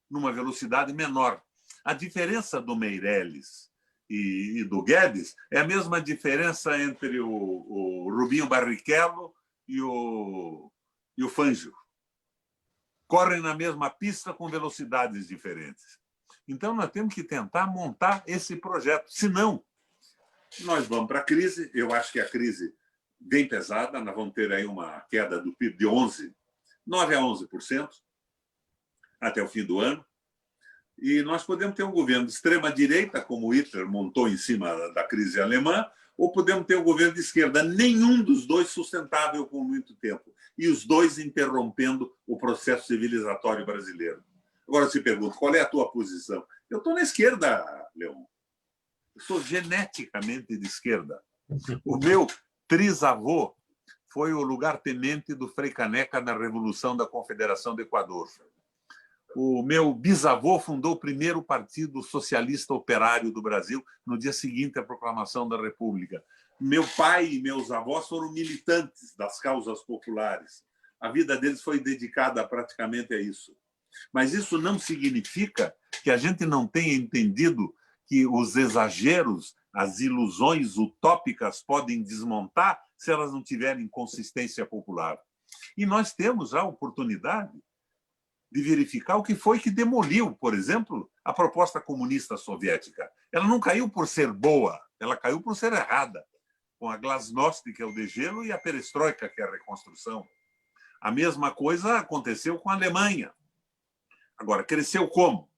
numa velocidade menor. A diferença do Meirelles e do Guedes é a mesma diferença entre o Rubinho Barrichello e o Fangio. Correm na mesma pista com velocidades diferentes. Então, nós temos que tentar montar esse projeto. Senão, nós vamos para a crise. Eu acho que a crise bem pesada, nós vamos ter aí uma queda do PIB de 9 a 11% até o fim do ano. E nós podemos ter um governo de extrema-direita, como o Hitler montou em cima da crise alemã, ou podemos ter um governo de esquerda, nenhum dos dois sustentável por muito tempo, e os dois interrompendo o processo civilizatório brasileiro. Agora, eu te pergunto, qual é a tua posição? Eu estou na esquerda, Leon. Eu sou geneticamente de esquerda. O meu trisavô foi o lugar-tenente do Frei Caneca na Revolução da Confederação do Equador. O meu bisavô fundou o primeiro partido socialista operário do Brasil no dia seguinte à proclamação da República. Meu pai e meus avós foram militantes das causas populares. A vida deles foi dedicada praticamente a isso. Mas isso não significa que a gente não tenha entendido que os exageros, as ilusões utópicas podem desmontar se elas não tiverem consistência popular. E nós temos a oportunidade de verificar o que foi que demoliu, por exemplo, a proposta comunista soviética. Ela não caiu por ser boa, ela caiu por ser errada, com a glasnost, que é o degelo, e a perestroika, que é a reconstrução. A mesma coisa aconteceu com a Alemanha. Agora, cresceu como?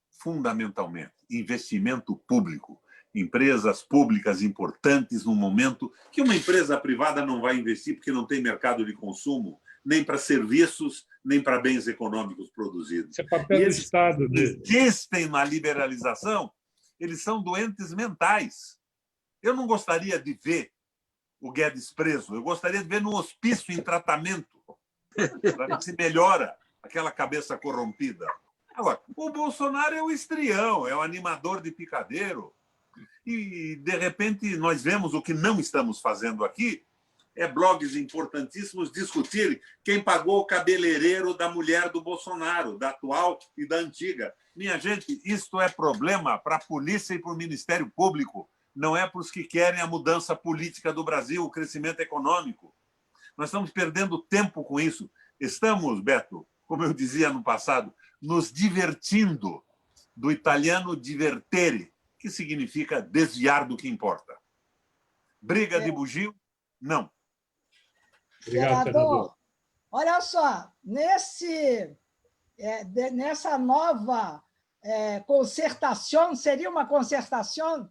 Fundamentalmente, investimento público. Empresas públicas importantes no momento que uma empresa privada não vai investir porque não tem mercado de consumo, nem para serviços, nem para bens econômicos produzidos. Esse é papel do Estado. Insistem na liberalização, eles são doentes mentais. Eu não gostaria de ver o Guedes preso, eu gostaria de ver no hospício em tratamento, para ver se melhora aquela cabeça corrompida. Agora, o Bolsonaro é o estrião, é o animador de picadeiro. E, de repente, nós vemos o que não estamos fazendo aqui, blogs importantíssimos discutirem quem pagou o cabeleireiro da mulher do Bolsonaro, da atual e da antiga. Minha gente, isto é problema para a polícia e para o Ministério Público, não é para os que querem a mudança política do Brasil, o crescimento econômico. Nós estamos perdendo tempo com isso. Estamos, Beto, como eu dizia no passado, nos divertindo, do italiano divertere, que significa desviar do que importa. Briga de bugio? Não. Obrigado, senador. Olha só, nessa nova concertação, seria uma concertação?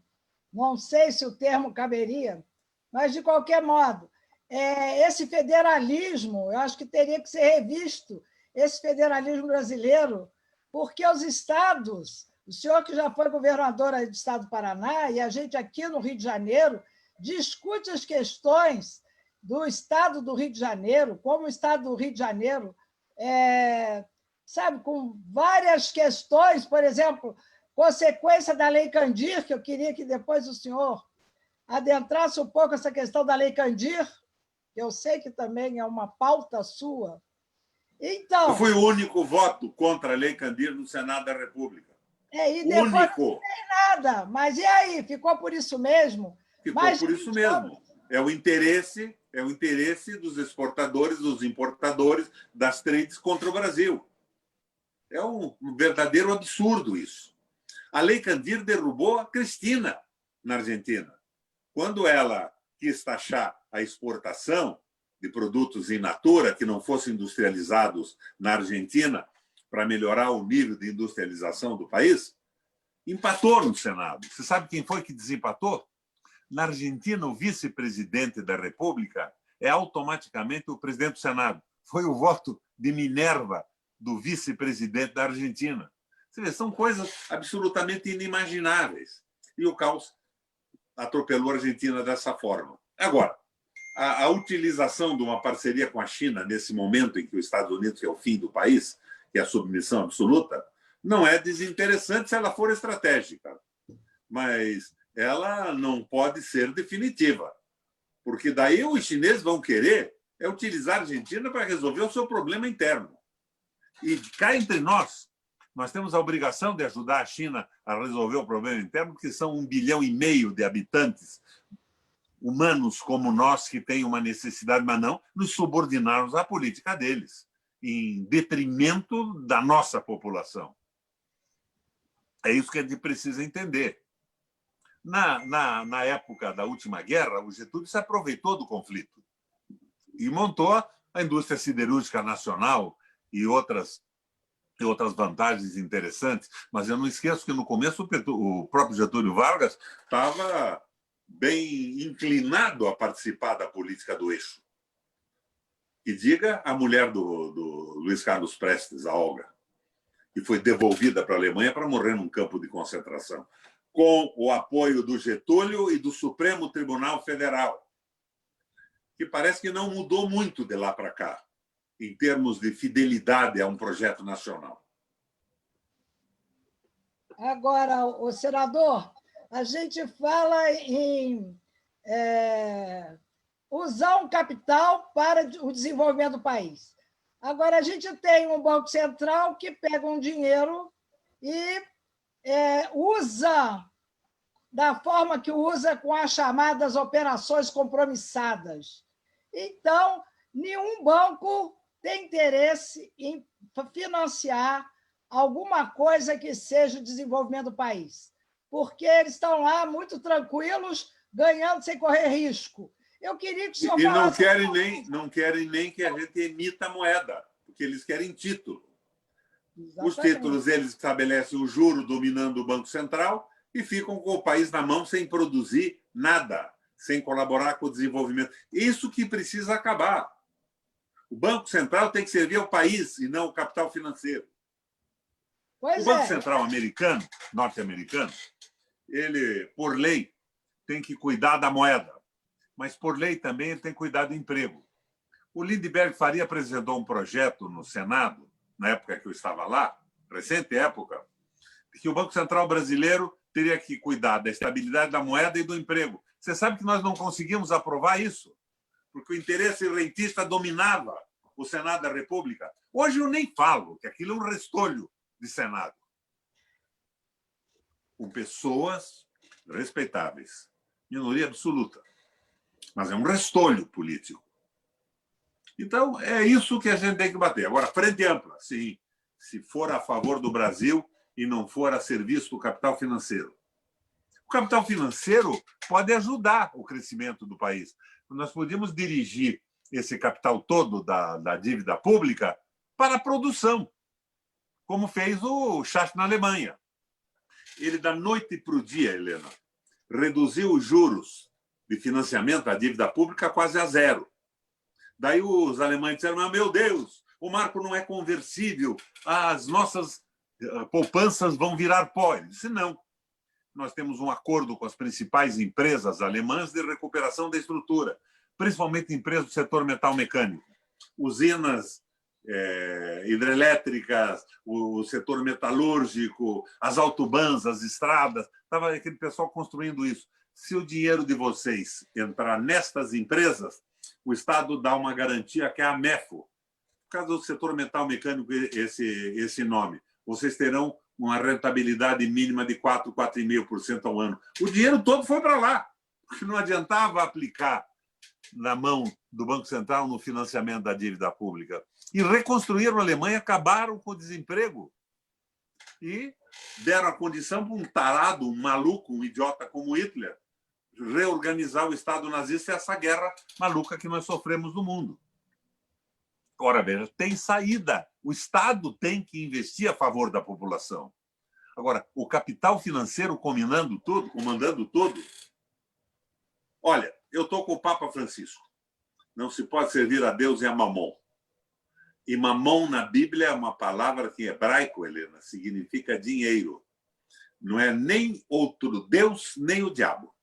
Não sei se o termo caberia, mas, de qualquer modo, esse federalismo, eu acho que teria que ser revisto, esse federalismo brasileiro, porque os estados, o senhor que já foi governador do estado do Paraná, e a gente aqui no Rio de Janeiro, discute as questões do estado do Rio de Janeiro, como o estado do Rio de Janeiro, sabe, com várias questões, por exemplo, consequência da Lei Candir, que eu queria que depois o senhor adentrasse um pouco essa questão da Lei Candir, que eu sei que também é uma pauta sua. Então, eu fui o único voto contra a Lei Candir no Senado da República. E depois único. Não tem nada. Mas e aí? Ficou por isso mesmo? Ficou por isso mesmo. É o interesse dos exportadores, dos importadores, das trades contra o Brasil. É um verdadeiro absurdo isso. A Lei Candir derrubou a Cristina na Argentina. Quando ela quis taxar a exportação de produtos in natura que não fossem industrializados na Argentina para melhorar o nível de industrialização do país, empatou no Senado. Você sabe quem foi que desempatou? Na Argentina, o vice-presidente da República é automaticamente o presidente do Senado. Foi o voto de Minerva do vice-presidente da Argentina. Você vê, são coisas absolutamente inimagináveis. E o caos atropelou a Argentina dessa forma. Agora, a utilização de uma parceria com a China nesse momento em que os Estados Unidos, que é o fim do país, que é a submissão absoluta, não é desinteressante se ela for estratégica. Mas ela não pode ser definitiva, porque daí os chineses vão querer utilizar a Argentina para resolver o seu problema interno. E cá entre nós temos a obrigação de ajudar a China a resolver o problema interno, porque são 1,5 bilhão de habitantes humanos como nós que têm uma necessidade, mas não nos subordinarmos à política deles, em detrimento da nossa população. É isso que a gente precisa entender. Na época da última guerra, o Getúlio se aproveitou do conflito e montou a indústria siderúrgica nacional e outras vantagens interessantes. Mas eu não esqueço que, no começo, o próprio Getúlio Vargas estava bem inclinado a participar da política do eixo. E diga a mulher do Luiz Carlos Prestes, a Olga, que foi devolvida para a Alemanha para morrer num campo de concentração, com o apoio do Getúlio e do Supremo Tribunal Federal, que parece que não mudou muito de lá para cá, em termos de fidelidade a um projeto nacional. Agora, o senador, a gente fala em usar um capital para o desenvolvimento do país. Agora, a gente tem um Banco Central que pega um dinheiro e usa da forma que usa com as chamadas operações compromissadas. Então, nenhum banco tem interesse em financiar alguma coisa que seja o desenvolvimento do país, porque eles estão lá muito tranquilos, ganhando sem correr risco. Eu queria que o senhor falasse... E não querem nem que a gente emita moeda, porque eles querem título. Exatamente. Os títulos, eles estabelecem o juro dominando o Banco Central e ficam com o país na mão sem produzir nada, sem colaborar com o desenvolvimento. Isso que precisa acabar. O Banco Central tem que servir ao país e não ao capital financeiro. O Banco Central americano, norte-americano, ele, por lei, tem que cuidar da moeda, mas, por lei, também ele tem que cuidar do emprego. O Lindenberg Faria apresentou um projeto no Senado, na época que eu estava lá, recente época, que o Banco Central brasileiro teria que cuidar da estabilidade da moeda e do emprego. Você sabe que nós não conseguimos aprovar isso, porque o interesse rentista dominava o Senado da República. Hoje eu nem falo, que aquilo é um restolho de Senado. Com pessoas respeitáveis. Minoria absoluta. Mas é um restolho político. Então, é isso que a gente tem que bater. Agora, frente ampla, sim. Se for a favor do Brasil e não for a serviço do capital financeiro. O capital financeiro pode ajudar o crescimento do país. Nós podíamos dirigir esse capital todo da dívida pública para a produção, como fez o Schacht na Alemanha. Ele, da noite para o dia, Helena, reduziu os juros de financiamento da dívida pública quase a zero. Daí os alemães disseram, meu Deus, o marco não é conversível, as nossas poupanças vão virar pó. Ele disse, não. Nós temos um acordo com as principais empresas alemãs de recuperação da estrutura, principalmente empresas do setor metal mecânico, usinas hidrelétricas, o setor metalúrgico, as autobans, as estradas, estava aquele pessoal construindo isso. Se o dinheiro de vocês entrar nestas empresas, o Estado dá uma garantia que é a MEFO. Por causa do setor metal mecânico, esse nome, vocês terão uma rentabilidade mínima de 4%, 4,5% ao ano. O dinheiro todo foi para lá, porque não adiantava aplicar na mão do Banco Central no financiamento da dívida pública. E reconstruíram a Alemanha, acabaram com o desemprego e deram a condição para um tarado, um maluco, um idiota como Hitler reorganizar o Estado nazista e essa guerra maluca que nós sofremos no mundo. Ora, veja, tem saída. O Estado tem que investir a favor da população. Agora, o capital financeiro comandando tudo. Olha, eu estou com o Papa Francisco. Não se pode servir a Deus e a Mamon. E Mamon na Bíblia é uma palavra que em hebraico, Helena, significa dinheiro. Não é nem outro Deus, nem o diabo.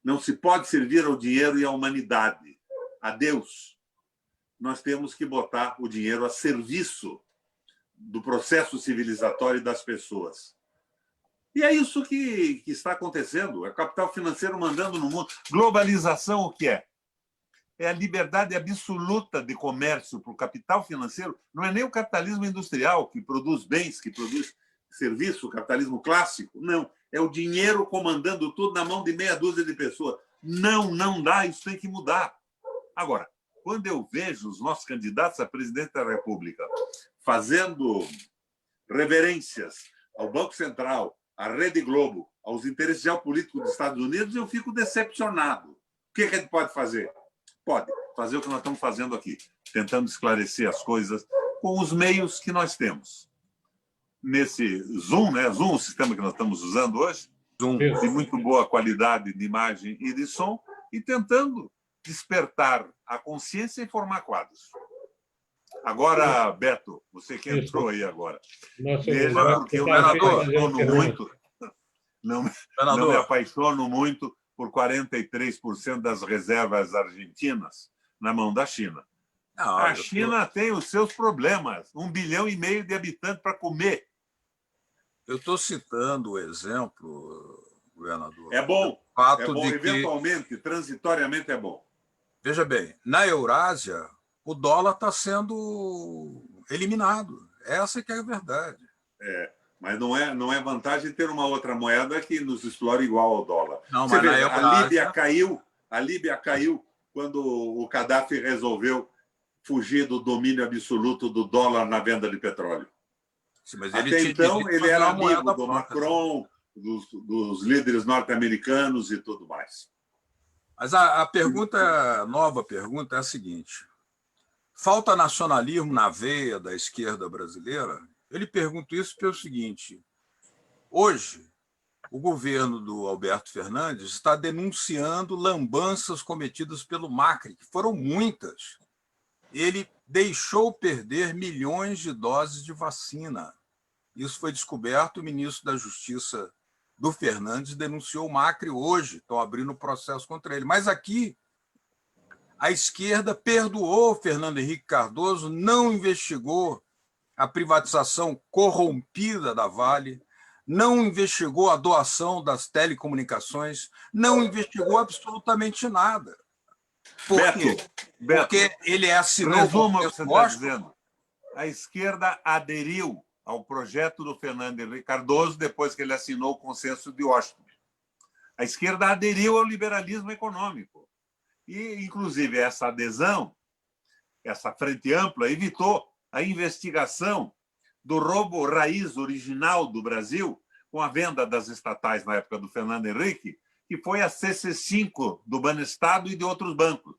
Não se pode servir ao dinheiro e à humanidade. A Deus. Nós temos que botar o dinheiro a serviço do processo civilizatório das pessoas. E é isso que está acontecendo. É o capital financeiro mandando no mundo. Globalização, o que é? É a liberdade absoluta de comércio para o capital financeiro. Não é nem o capitalismo industrial, que produz bens, que produz serviço, o capitalismo clássico. Não. É o dinheiro comandando tudo na mão de meia dúzia de pessoas. Não dá. Isso tem que mudar. Agora, quando eu vejo os nossos candidatos a presidente da República fazendo reverências ao Banco Central, à Rede Globo, aos interesses geopolíticos dos Estados Unidos, eu fico decepcionado. O que a gente pode fazer? Pode fazer o que nós estamos fazendo aqui, tentando esclarecer as coisas com os meios que nós temos. Nesse Zoom, né? Zoom, o sistema que nós estamos usando hoje, Zoom, de muito boa qualidade de imagem e de som, e tentando despertar a consciência e formar quadros. Agora, Beto, você que entrou aí agora, veja, porque eu não me apaixono muito por 43% das reservas argentinas na mão da China. Não, a China tem os seus problemas, 1,5 bilhão de habitantes para comer. Eu estou citando o exemplo, governador. É bom, de eventualmente, que, transitoriamente é bom. Veja bem, na Eurásia, o dólar está sendo eliminado. Essa que é a verdade. Mas não é vantagem ter uma outra moeda que nos explora igual ao dólar. Não, Você mas vê, Eurásia... a Líbia caiu quando o Gaddafi resolveu fugir do domínio absoluto do dólar na venda de petróleo. Sim, mas Até então, ele era amigo do Macron, dos líderes norte-americanos e tudo mais. Mas a nova pergunta é a seguinte. Falta nacionalismo na veia da esquerda brasileira? Eu lhe pergunto isso pelo seguinte. Hoje, o governo do Alberto Fernandes está denunciando lambanças cometidas pelo Macri, que foram muitas. Ele deixou perder milhões de doses de vacina. Isso foi descoberto, o ministro da Justiça do Fernandes denunciou o Macri hoje, estão abrindo processo contra ele. Mas aqui, a esquerda perdoou Fernando Henrique Cardoso, não investigou a privatização corrompida da Vale, não investigou a doação das telecomunicações, não investigou absolutamente nada. Por quê? Beto, Porque ele assinou resuma o que o você está Washington. dizendo. A esquerda aderiu ao projeto do Fernando Henrique Cardoso depois que ele assinou o Consenso de Washington. A esquerda aderiu ao liberalismo econômico. E, inclusive, essa adesão, essa frente ampla, evitou a investigação do roubo raiz original do Brasil, com a venda das estatais na época do Fernando Henrique, que foi a CC5 do Banestado e de outros bancos.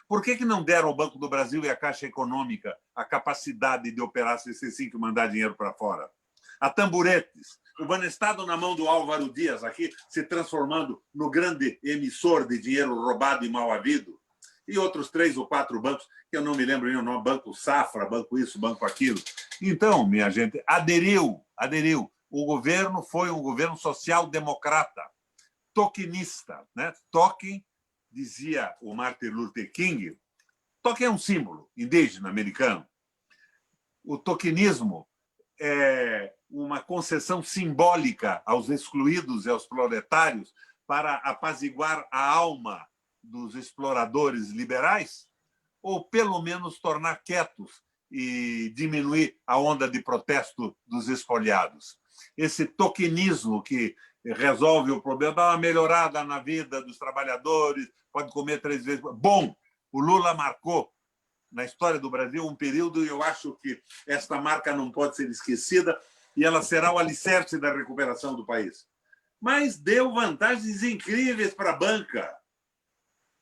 Por que não deram ao Banco do Brasil e à Caixa Econômica a capacidade de operar CC5 e mandar dinheiro para fora? A tamburetes. O Banestado na mão do Álvaro Dias, aqui, se transformando no grande emissor de dinheiro roubado e mal havido. E outros 3 ou 4 bancos, que eu não me lembro nem o nome, Banco Safra, Banco isso, Banco aquilo. Então, minha gente, aderiu. O governo foi um governo social-democrata, tokenista. Né? Token, dizia o Martin Luther King, token é um símbolo indígena americano. O tokenismo é uma concessão simbólica aos excluídos e aos proletários para apaziguar a alma dos exploradores liberais, ou pelo menos tornar quietos e diminuir a onda de protesto dos espoliados. Esse tokenismo que resolve o problema, dá uma melhorada na vida dos trabalhadores, pode comer 3 vezes. Bom, o Lula marcou na história do Brasil um período e eu acho que esta marca não pode ser esquecida e ela será o alicerce da recuperação do país. Mas deu vantagens incríveis para a banca.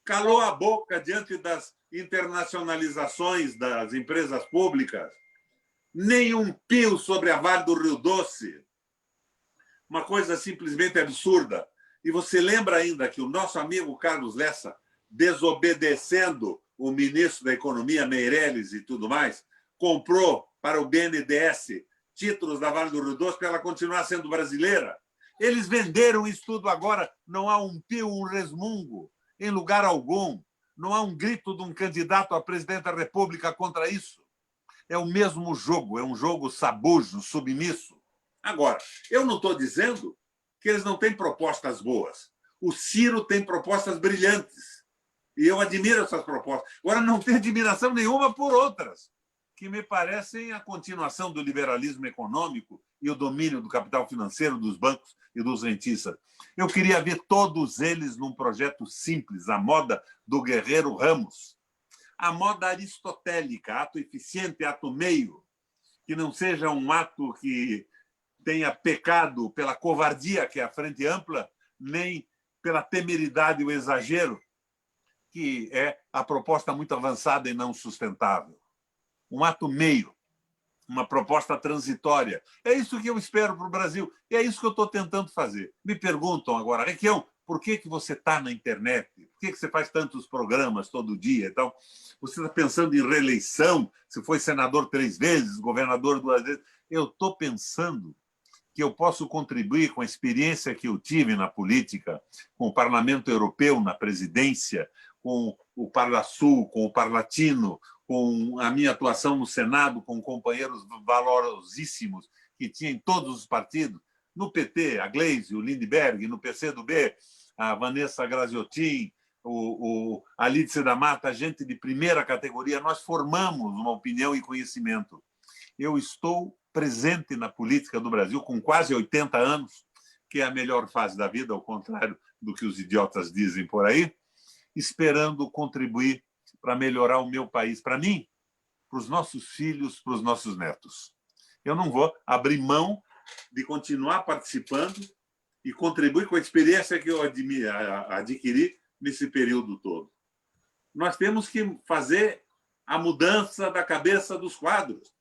Calou a boca diante das internacionalizações das empresas públicas. Nem um pio sobre a Vale do Rio Doce. Uma coisa simplesmente absurda. E você lembra ainda que o nosso amigo Carlos Lessa, desobedecendo o ministro da Economia, Meirelles e tudo mais, comprou para o BNDES títulos da Vale do Rio Doce para ela continuar sendo brasileira. Eles venderam isso tudo agora. Não há um pio, um resmungo, em lugar algum. Não há um grito de um candidato a presidente da República contra isso. É o mesmo jogo, é um jogo sabujo, submisso. Agora, eu não estou dizendo que eles não têm propostas boas. O Ciro tem propostas brilhantes. E eu admiro essas propostas. Agora, não tenho admiração nenhuma por outras, que me parecem a continuação do liberalismo econômico e o domínio do capital financeiro, dos bancos e dos rentistas. Eu queria ver todos eles num projeto simples, a moda do Guerreiro Ramos, a moda aristotélica, ato eficiente, ato meio, que não seja um ato que tenha pecado pela covardia, que é a frente ampla, nem pela temeridade e o exagero, que é a proposta muito avançada e não sustentável. Um ato meio, uma proposta transitória. É isso que eu espero para o Brasil. E é isso que eu estou tentando fazer. Me perguntam agora, Requião, por que você está na internet? Por que você faz tantos programas todo dia? Então, você está pensando em reeleição? Você foi senador 3 vezes, governador 2 vezes. Eu estou pensando que eu posso contribuir com a experiência que eu tive na política, com o Parlamento Europeu na presidência, com o Parlasul, com o Parlatino, com a minha atuação no Senado, com companheiros valorosíssimos que tinha em todos os partidos, no PT, a Gleisi, o Lindbergh, no PCdoB, a Vanessa Graziotin, a Lídice da Mata, gente de primeira categoria. Nós formamos uma opinião e conhecimento. Eu estou presente na política do Brasil com quase 80 anos, que é a melhor fase da vida, ao contrário do que os idiotas dizem por aí, esperando contribuir para melhorar o meu país, para mim, para os nossos filhos, para os nossos netos. Eu não vou abrir mão de continuar participando e contribuir com a experiência que eu adquiri nesse período todo. Nós temos que fazer a mudança da cabeça dos quadros.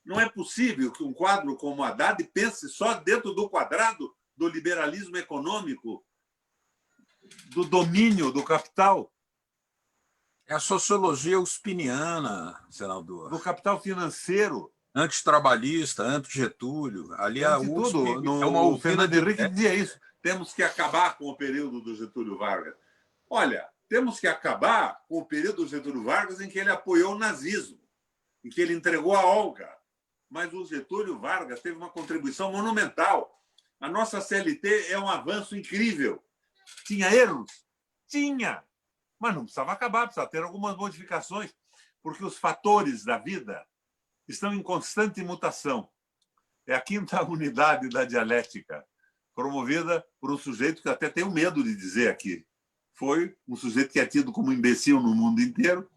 Não é possível que um quadro como o Haddad pense só dentro do quadrado do liberalismo econômico, do domínio do capital. É a sociologia uspiniana, senador. Do capital financeiro. Antitrabalhista, anti-Getúlio. Ali a USP tudo. é uma O Fernando Henrique de... dizia isso. Temos que acabar com o período do Getúlio Vargas. Olha, temos que acabar com o período do Getúlio Vargas em que ele apoiou o nazismo, em que ele entregou a Olga. Mas o Getúlio Vargas teve uma contribuição monumental. A nossa CLT é um avanço incrível. Tinha erros? Tinha. Mas não precisava acabar, precisava ter algumas modificações, porque os fatores da vida estão em constante mutação. É a quinta unidade da dialética, promovida por um sujeito que eu até tenho medo de dizer aqui. Foi um sujeito que é tido como imbecil no mundo inteiro,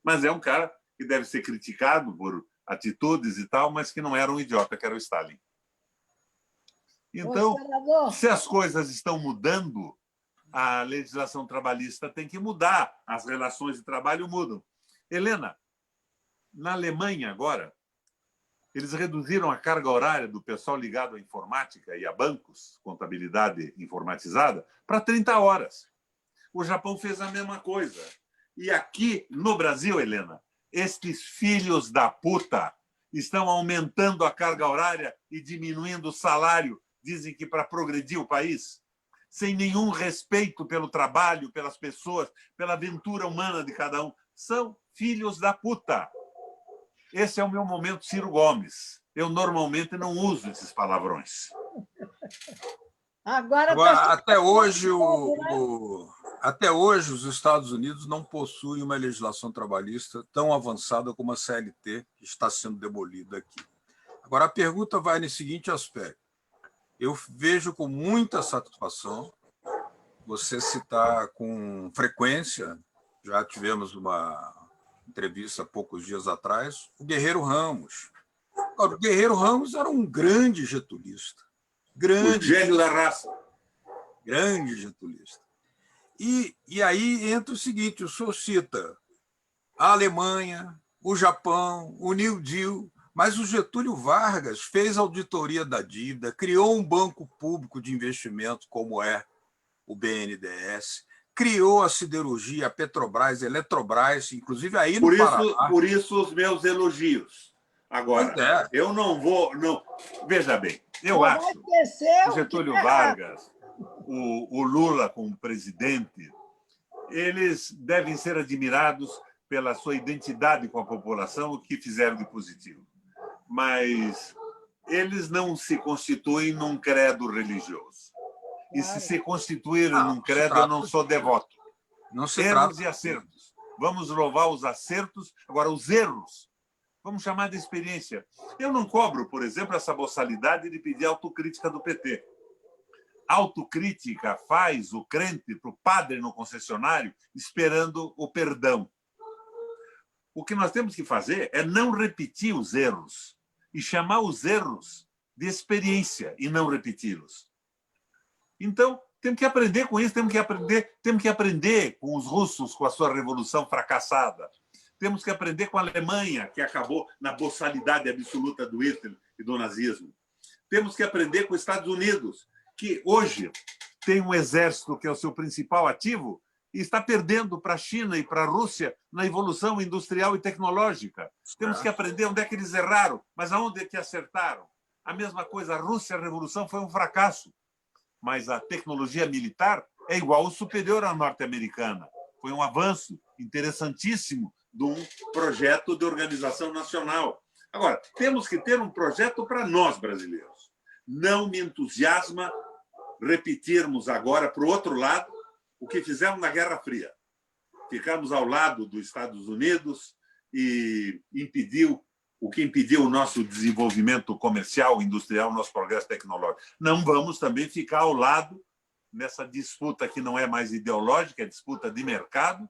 mas é um cara que deve ser criticado por atitudes e tal, mas que não era um idiota, que era o Stalin. Então, se as coisas estão mudando, a legislação trabalhista tem que mudar, as relações de trabalho mudam. Helena, na Alemanha agora, eles reduziram a carga horária do pessoal ligado à informática e a bancos, contabilidade informatizada, para 30 horas. O Japão fez a mesma coisa. E aqui no Brasil, Helena, estes filhos da puta estão aumentando a carga horária e diminuindo o salário, dizem que para progredir o país, sem nenhum respeito pelo trabalho, pelas pessoas, pela aventura humana de cada um. São filhos da puta. Esse é o meu momento Ciro Gomes. Eu normalmente não uso esses palavrões. Agora até hoje, até hoje, os Estados Unidos não possuem uma legislação trabalhista tão avançada como a CLT, que está sendo demolida aqui. Agora, a pergunta vai no seguinte aspecto. Eu vejo com muita satisfação você citar com frequência, já tivemos uma entrevista há poucos dias atrás, o Guerreiro Ramos. Agora, o Guerreiro Ramos era um grande getulista. O gênio da raça. Grande getulista. E aí entra o seguinte, o senhor cita a Alemanha, o Japão, o New Deal, mas o Getúlio Vargas fez auditoria da dívida, criou um banco público de investimento como é o BNDES, criou a siderurgia, a Petrobras, a Eletrobras, inclusive aí no Paraná. Por isso os meus elogios. Agora, eu não vou... Não. Veja bem, eu acho que o Getúlio Vargas, o Lula como presidente, eles devem ser admirados pela sua identidade com a população, o que fizeram de positivo. Mas eles não se constituem num credo religioso. E se constituíram num credo, eu não sou devoto. Não se Erros e acertos. Vamos louvar os acertos. Agora, os erros, vamos chamar de experiência. Eu não cobro, por exemplo, essa boçalidade de pedir autocrítica do PT. Autocrítica faz o crente para o padre no concessionário esperando o perdão. O que nós temos que fazer é não repetir os erros e chamar os erros de experiência e não repeti-los. Então, temos que aprender com isso, temos que aprender com os russos, com a sua revolução fracassada. Temos que aprender com a Alemanha, que acabou na boçalidade absoluta do Hitler e do nazismo. Temos que aprender com os Estados Unidos, que hoje tem um exército que é o seu principal ativo e está perdendo para a China e para a Rússia na evolução industrial e tecnológica. Temos que aprender onde é que eles erraram, mas aonde é que acertaram. A mesma coisa, a Rússia, a revolução foi um fracasso, mas a tecnologia militar é igual ou superior à norte-americana. Foi um avanço interessantíssimo de um projeto de organização nacional. Agora, temos que ter um projeto para nós, brasileiros. Não me entusiasma repetirmos agora, para o outro lado, o que fizemos na Guerra Fria. Ficamos ao lado dos Estados Unidos e o que impediu o nosso desenvolvimento comercial, industrial, o nosso progresso tecnológico. Não vamos também ficar ao lado nessa disputa que não é mais ideológica, é disputa de mercado,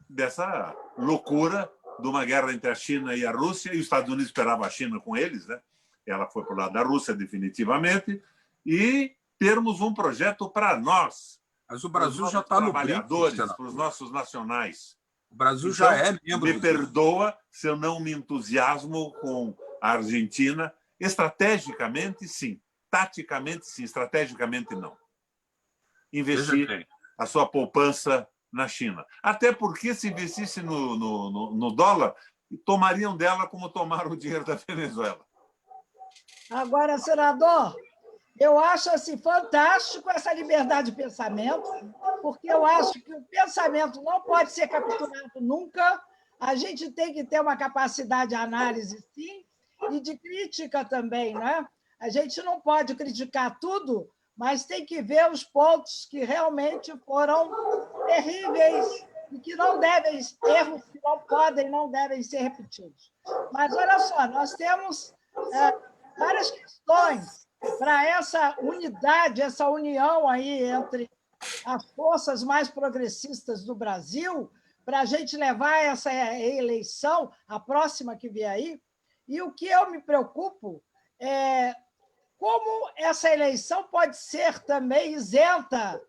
dessa loucura de uma guerra entre a China e a Rússia, e os Estados Unidos esperavam a China com eles, né? Ela foi para o lado da Rússia definitivamente, e termos um projeto para nós. Mas o Brasil já está no trabalhadores, para os nossos nacionais. O Brasil já é membro. Me perdoa se eu não me entusiasmo com a Argentina. Estrategicamente, sim. Taticamente, sim. Estrategicamente, não. Investir a sua poupança na China. Até porque, se investisse no dólar, tomariam dela como tomaram o dinheiro da Venezuela. Agora, senador, eu acho assim, fantástico essa liberdade de pensamento, porque eu acho que o pensamento não pode ser capturado nunca. A gente tem que ter uma capacidade de análise, sim, e de crítica também, né? A gente não pode criticar tudo, mas tem que ver os pontos que realmente foram terríveis e que não devem, erros que não podem, não devem ser repetidos. Mas, olha só, nós temos várias questões para essa unidade, essa união aí entre as forças mais progressistas do Brasil, para a gente levar essa eleição, a próxima que vier aí. E o que eu me preocupo é como essa eleição pode ser também isenta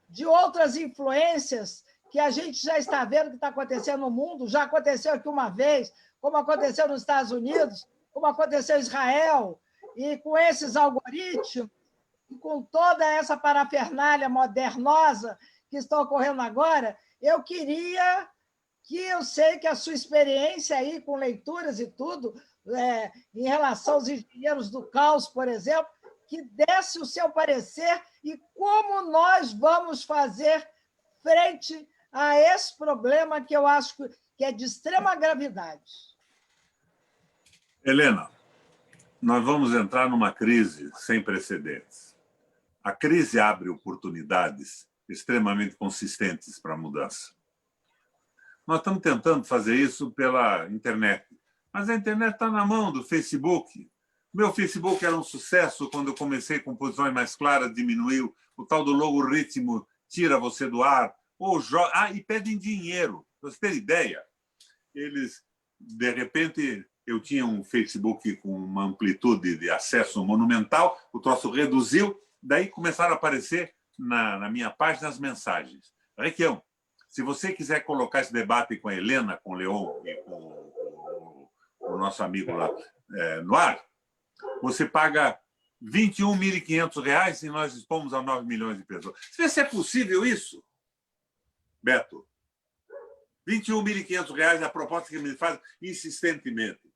de outras influências que a gente já está vendo que está acontecendo no mundo, já aconteceu aqui uma vez, como aconteceu nos Estados Unidos, como aconteceu em Israel, e com esses algoritmos, e com toda essa parafernália modernosa que está ocorrendo agora, eu queria que eu sei que a sua experiência aí com leituras e tudo, em relação aos engenheiros do caos, por exemplo, que desse o seu parecer e como nós vamos fazer frente a esse problema que eu acho que é de extrema gravidade. Helena, nós vamos entrar numa crise sem precedentes. A crise abre oportunidades extremamente consistentes para a mudança. Nós estamos tentando fazer isso pela internet, mas a internet está na mão do Facebook. Meu Facebook era um sucesso quando eu comecei com posições mais claras, diminuiu. O tal do logaritmo tira você do ar. E pedem dinheiro. Para você ter ideia, eles, de repente, eu tinha um Facebook com uma amplitude de acesso monumental, o troço reduziu, daí começaram a aparecer na minha página as mensagens. Requião, se você quiser colocar esse debate com a Helena, com o Leon e com o nosso amigo lá no ar, você paga R$ 21.500 e nós expomos a 9 milhões de pessoas. Você vê se é possível isso, Beto? R$ 21.500 é a proposta que me faz insistentemente.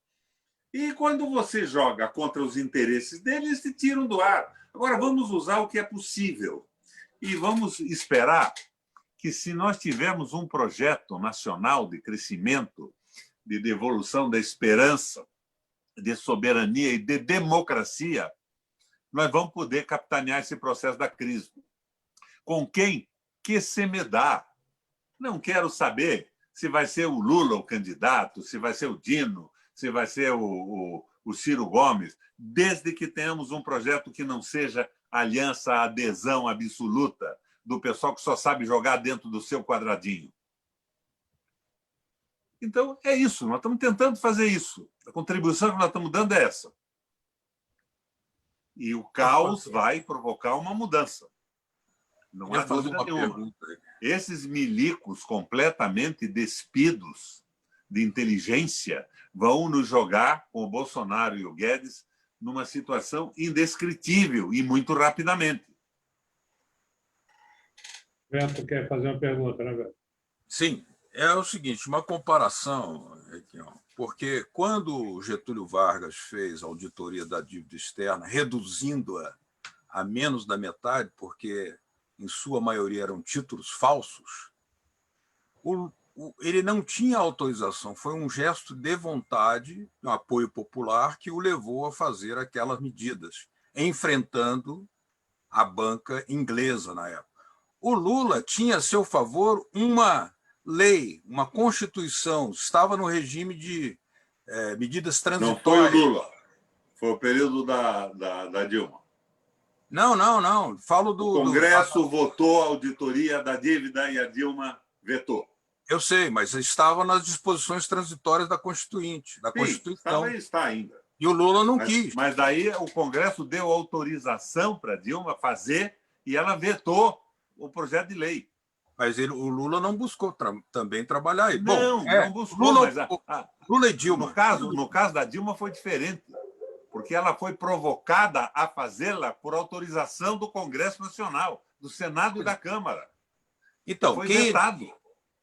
E quando você joga contra os interesses deles, eles te tiram do ar. Agora, vamos usar o que é possível. E vamos esperar que, se nós tivermos um projeto nacional de crescimento, de devolução da esperança, de soberania e de democracia, nós vamos poder capitanear esse processo da crise. Com quem que se me dá? Não quero saber se vai ser o Lula o candidato, se vai ser o Dino, se vai ser o Ciro Gomes, desde que tenhamos um projeto que não seja aliança, adesão absoluta do pessoal que só sabe jogar dentro do seu quadradinho. Então, é isso. Nós estamos tentando fazer isso. A contribuição que nós estamos dando é essa. E o caos vai provocar uma mudança. Não há dúvida nenhuma. Esses milicos completamente despidos de inteligência vão nos jogar, com o Bolsonaro e o Guedes, numa situação indescritível e muito rapidamente. Beto quer fazer uma pergunta, né, Beto? Sim. É o seguinte, uma comparação, porque quando Getúlio Vargas fez a auditoria da dívida externa, reduzindo-a a menos da metade, porque em sua maioria eram títulos falsos, ele não tinha autorização, foi um gesto de vontade, um apoio popular, que o levou a fazer aquelas medidas, enfrentando a banca inglesa na época. O Lula tinha a seu favor uma lei, uma constituição, estava no regime de medidas transitórias. Não foi o Lula, foi o período da Dilma. Não. Falo do... O Congresso votou a auditoria da dívida e a Dilma vetou. Eu sei, mas estava nas disposições transitórias da Constituinte, da Constituição. Está ainda. E o Lula não quis. Mas daí o Congresso deu autorização para a Dilma fazer e ela vetou o projeto de lei. Mas o Lula não buscou também trabalhar aí. Não buscou. Lula e Dilma. No caso da Dilma foi diferente, porque ela foi provocada a fazê-la por autorização do Congresso Nacional, do Senado e da Câmara. Então, foi vetado.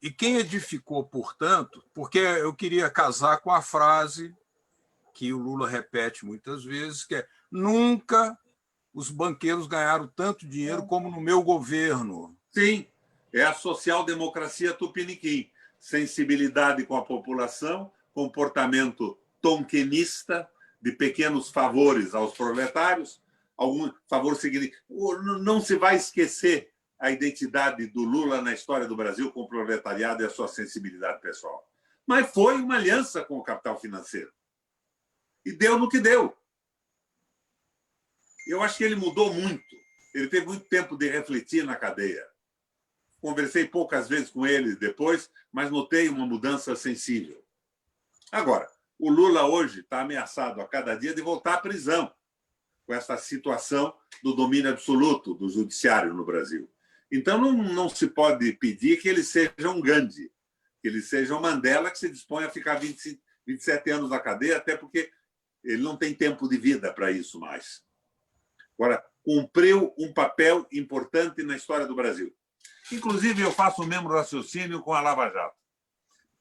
E quem edificou, portanto, porque eu queria casar com a frase que o Lula repete muitas vezes, que é: nunca os banqueiros ganharam tanto dinheiro como no meu governo. Sim. É a social-democracia tupiniquim. Sensibilidade com a população, comportamento tonquenista, de pequenos favores aos proletários, algum favor significativo. Não se vai esquecer a identidade do Lula na história do Brasil com o proletariado e a sua sensibilidade pessoal. Mas foi uma aliança com o capital financeiro. E deu no que deu. Eu acho que ele mudou muito. Ele teve muito tempo de refletir na cadeia. Conversei poucas vezes com ele depois, mas notei uma mudança sensível. Agora, o Lula hoje está ameaçado a cada dia de voltar à prisão, com essa situação do domínio absoluto do judiciário no Brasil. Então, não se pode pedir que ele seja um Gandhi, que ele seja um Mandela que se dispõe a ficar 27 anos na cadeia, até porque ele não tem tempo de vida para isso mais. Agora, cumpriu um papel importante na história do Brasil. Inclusive, eu faço o mesmo raciocínio com a Lava Jato.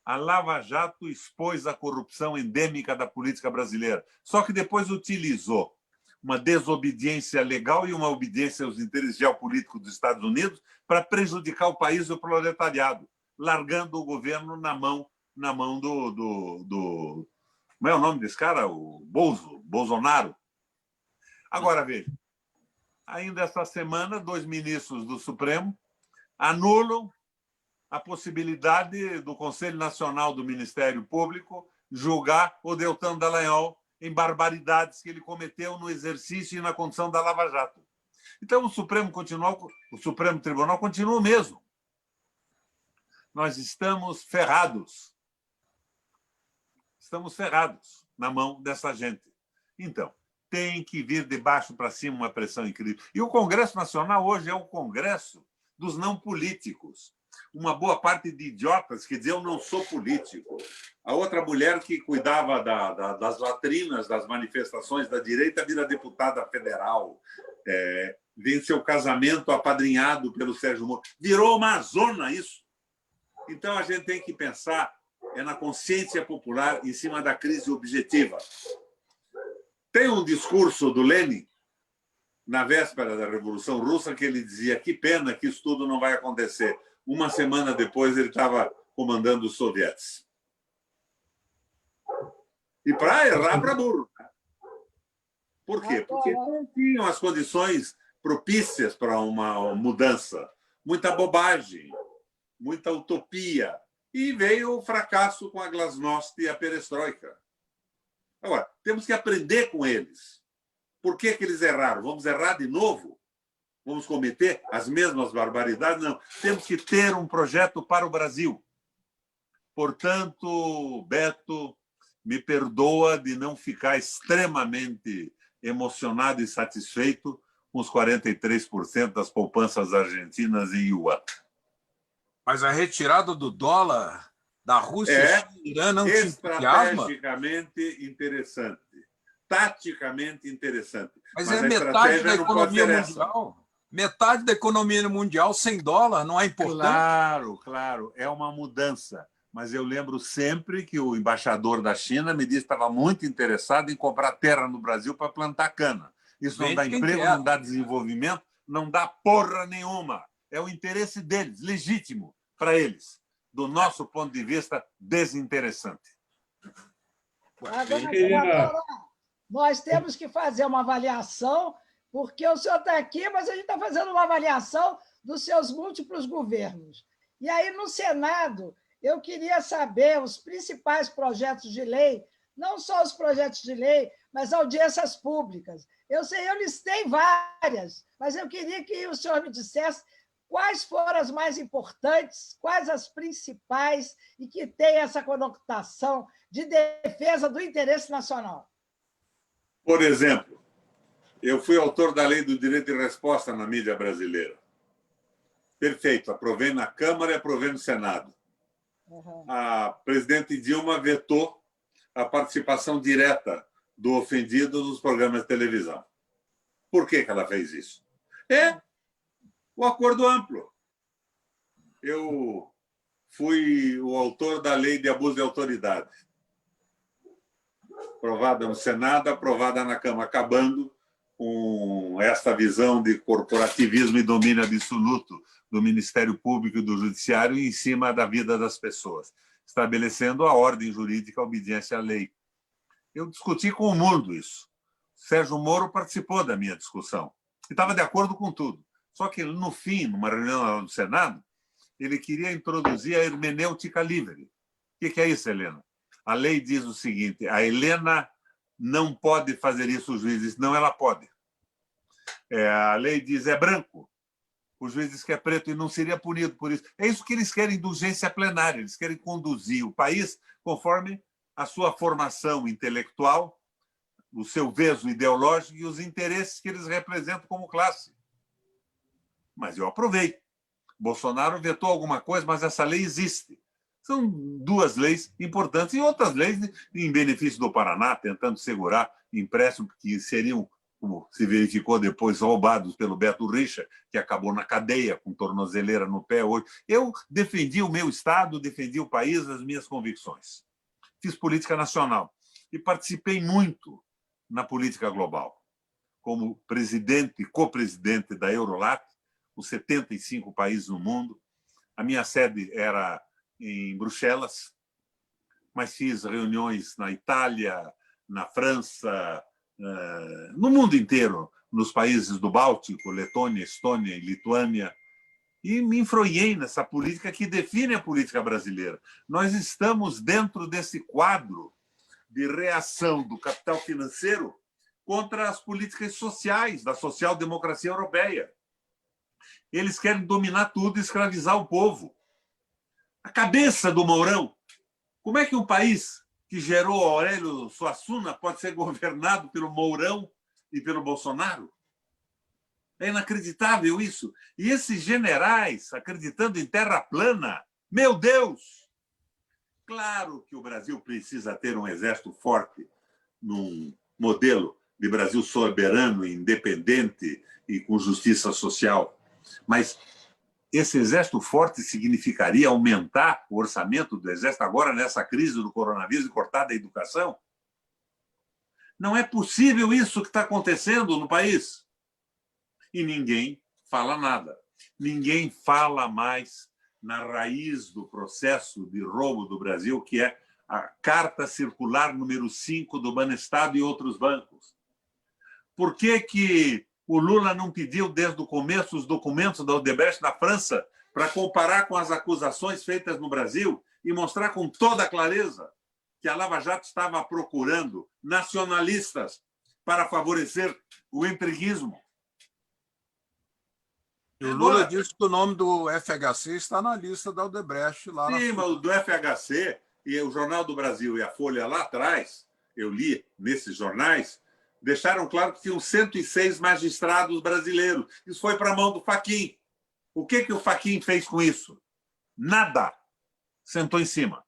A Lava Jato expôs a corrupção endêmica da política brasileira, só que depois utilizou uma desobediência legal e uma obediência aos interesses geopolíticos dos Estados Unidos para prejudicar o país e o proletariado, largando o governo na mão do como é o nome desse cara? O Bolsonaro. Agora, veja, ainda esta semana, 2 ministros do Supremo anulam a possibilidade do Conselho Nacional do Ministério Público julgar o Deltan Dallagnol em barbaridades que ele cometeu no exercício e na condução da Lava Jato. Então, o Supremo Tribunal continua o mesmo. Nós estamos ferrados. Estamos ferrados na mão dessa gente. Então, tem que vir de baixo para cima uma pressão incrível. E o Congresso Nacional hoje é o Congresso dos não políticos. Uma boa parte de idiotas que diziam: eu não sou político. A outra mulher que cuidava das latrinas das manifestações da direita vira deputada federal. Vem seu casamento apadrinhado pelo Sérgio Moro. Virou uma zona isso. Então, a gente tem que pensar na consciência popular em cima da crise objetiva. Tem um discurso do Lenin, na véspera da Revolução Russa, que ele dizia: que pena que isso tudo não vai acontecer. Uma semana depois, ele estava comandando os sovietes. E para errar para burro. Por quê? Porque não tinham as condições propícias para uma mudança. Muita bobagem, muita utopia. E veio o fracasso com a glasnost e a perestroika. Agora, temos que aprender com eles. Por que eles erraram? Vamos errar de novo? Vamos cometer as mesmas barbaridades? Não. Temos que ter um projeto para o Brasil. Portanto, Beto, me perdoa de não ficar extremamente emocionado e satisfeito com os 43% das poupanças argentinas em yuan. Mas a retirada do dólar da Rússia e Irã não te entusiasma? Estrategicamente interessante. Taticamente interessante. Mas é metade da economia mundial. Metade da economia mundial sem dólar não é importante? Claro. É uma mudança. Mas eu lembro sempre que o embaixador da China me disse que estava muito interessado em comprar terra no Brasil para plantar cana. Isso não dá emprego, não dá desenvolvimento, não dá porra nenhuma. É o interesse deles, legítimo para eles. Do nosso ponto de vista, desinteressante. Agora, nós temos que fazer uma avaliação, porque o senhor está aqui, mas a gente está fazendo uma avaliação dos seus múltiplos governos. E aí, no Senado, eu queria saber os principais projetos de lei, não só os projetos de lei, mas audiências públicas. Eu sei, eu listei várias, mas eu queria que o senhor me dissesse quais foram as mais importantes, quais as principais e que têm essa conotação de defesa do interesse nacional. Por exemplo, eu fui autor da Lei do Direito de Resposta na mídia brasileira. Perfeito, aprovei na Câmara e aprovei no Senado. A presidente Dilma vetou a participação direta do ofendido nos programas de televisão. Por que ela fez isso? O acordo amplo. Eu fui o autor da Lei de Abuso de Autoridade, aprovada no Senado, aprovada na Câmara, acabando com essa visão de corporativismo e domínio absoluto do Ministério Público e do Judiciário em cima da vida das pessoas, estabelecendo a ordem jurídica, a obediência à lei. Eu discuti com o mundo isso. Sérgio Moro participou da minha discussão e estava de acordo com tudo. Só que, no fim, numa reunião do Senado, ele queria introduzir a hermenêutica livre. O que é isso, Helena? A lei diz o seguinte: a Helena não pode fazer isso, o juiz diz, não, ela pode. A lei diz, é branco, o juiz diz que é preto e não seria punido por isso. É isso que eles querem, indulgência plenária, eles querem conduzir o país conforme a sua formação intelectual, o seu veso ideológico e os interesses que eles representam como classe. Mas eu aprovei. Bolsonaro vetou alguma coisa, mas essa lei existe. São duas leis importantes e outras leis em benefício do Paraná, tentando segurar empréstimos que seriam, como se verificou depois, roubados pelo Beto Richa, que acabou na cadeia com tornozeleira no pé hoje. Eu defendi o meu Estado, defendi o país, as minhas convicções. Fiz política nacional e participei muito na política global, como presidente e co-presidente da Eurolat, com 75 países no mundo. A minha sede era em Bruxelas, mas fiz reuniões na Itália, na França, no mundo inteiro, nos países do Báltico, Letônia, Estônia e Lituânia, e me enfronhei nessa política que define a política brasileira. Nós estamos dentro desse quadro de reação do capital financeiro contra as políticas sociais da social-democracia europeia. Eles querem dominar tudo e escravizar o povo. A cabeça do Mourão. Como é que um país que gerou Aurélio Suassuna pode ser governado pelo Mourão e pelo Bolsonaro? É inacreditável isso. E esses generais acreditando em terra plana, meu Deus! Claro que o Brasil precisa ter um exército forte, num modelo de Brasil soberano, independente e com justiça social. Mas esse exército forte significaria aumentar o orçamento do exército agora nessa crise do coronavírus e cortar da educação? Não é possível isso que está acontecendo no país. E ninguém fala nada. Ninguém fala mais na raiz do processo de roubo do Brasil, que é a carta circular número 5 do Banestado e outros bancos. Por que o Lula não pediu desde o começo os documentos da Odebrecht na França para comparar com as acusações feitas no Brasil e mostrar com toda clareza que a Lava Jato estava procurando nacionalistas para favorecer o entreguismo? E o Lula disse que o nome do FHC está na lista da Odebrecht lá na Sim, mas o do FHC e o Jornal do Brasil e a Folha lá atrás, eu li nesses jornais, deixaram claro que tinham 106 magistrados brasileiros. Isso foi para a mão do Fachin. O que o Fachin fez com isso? Nada. Sentou em cima.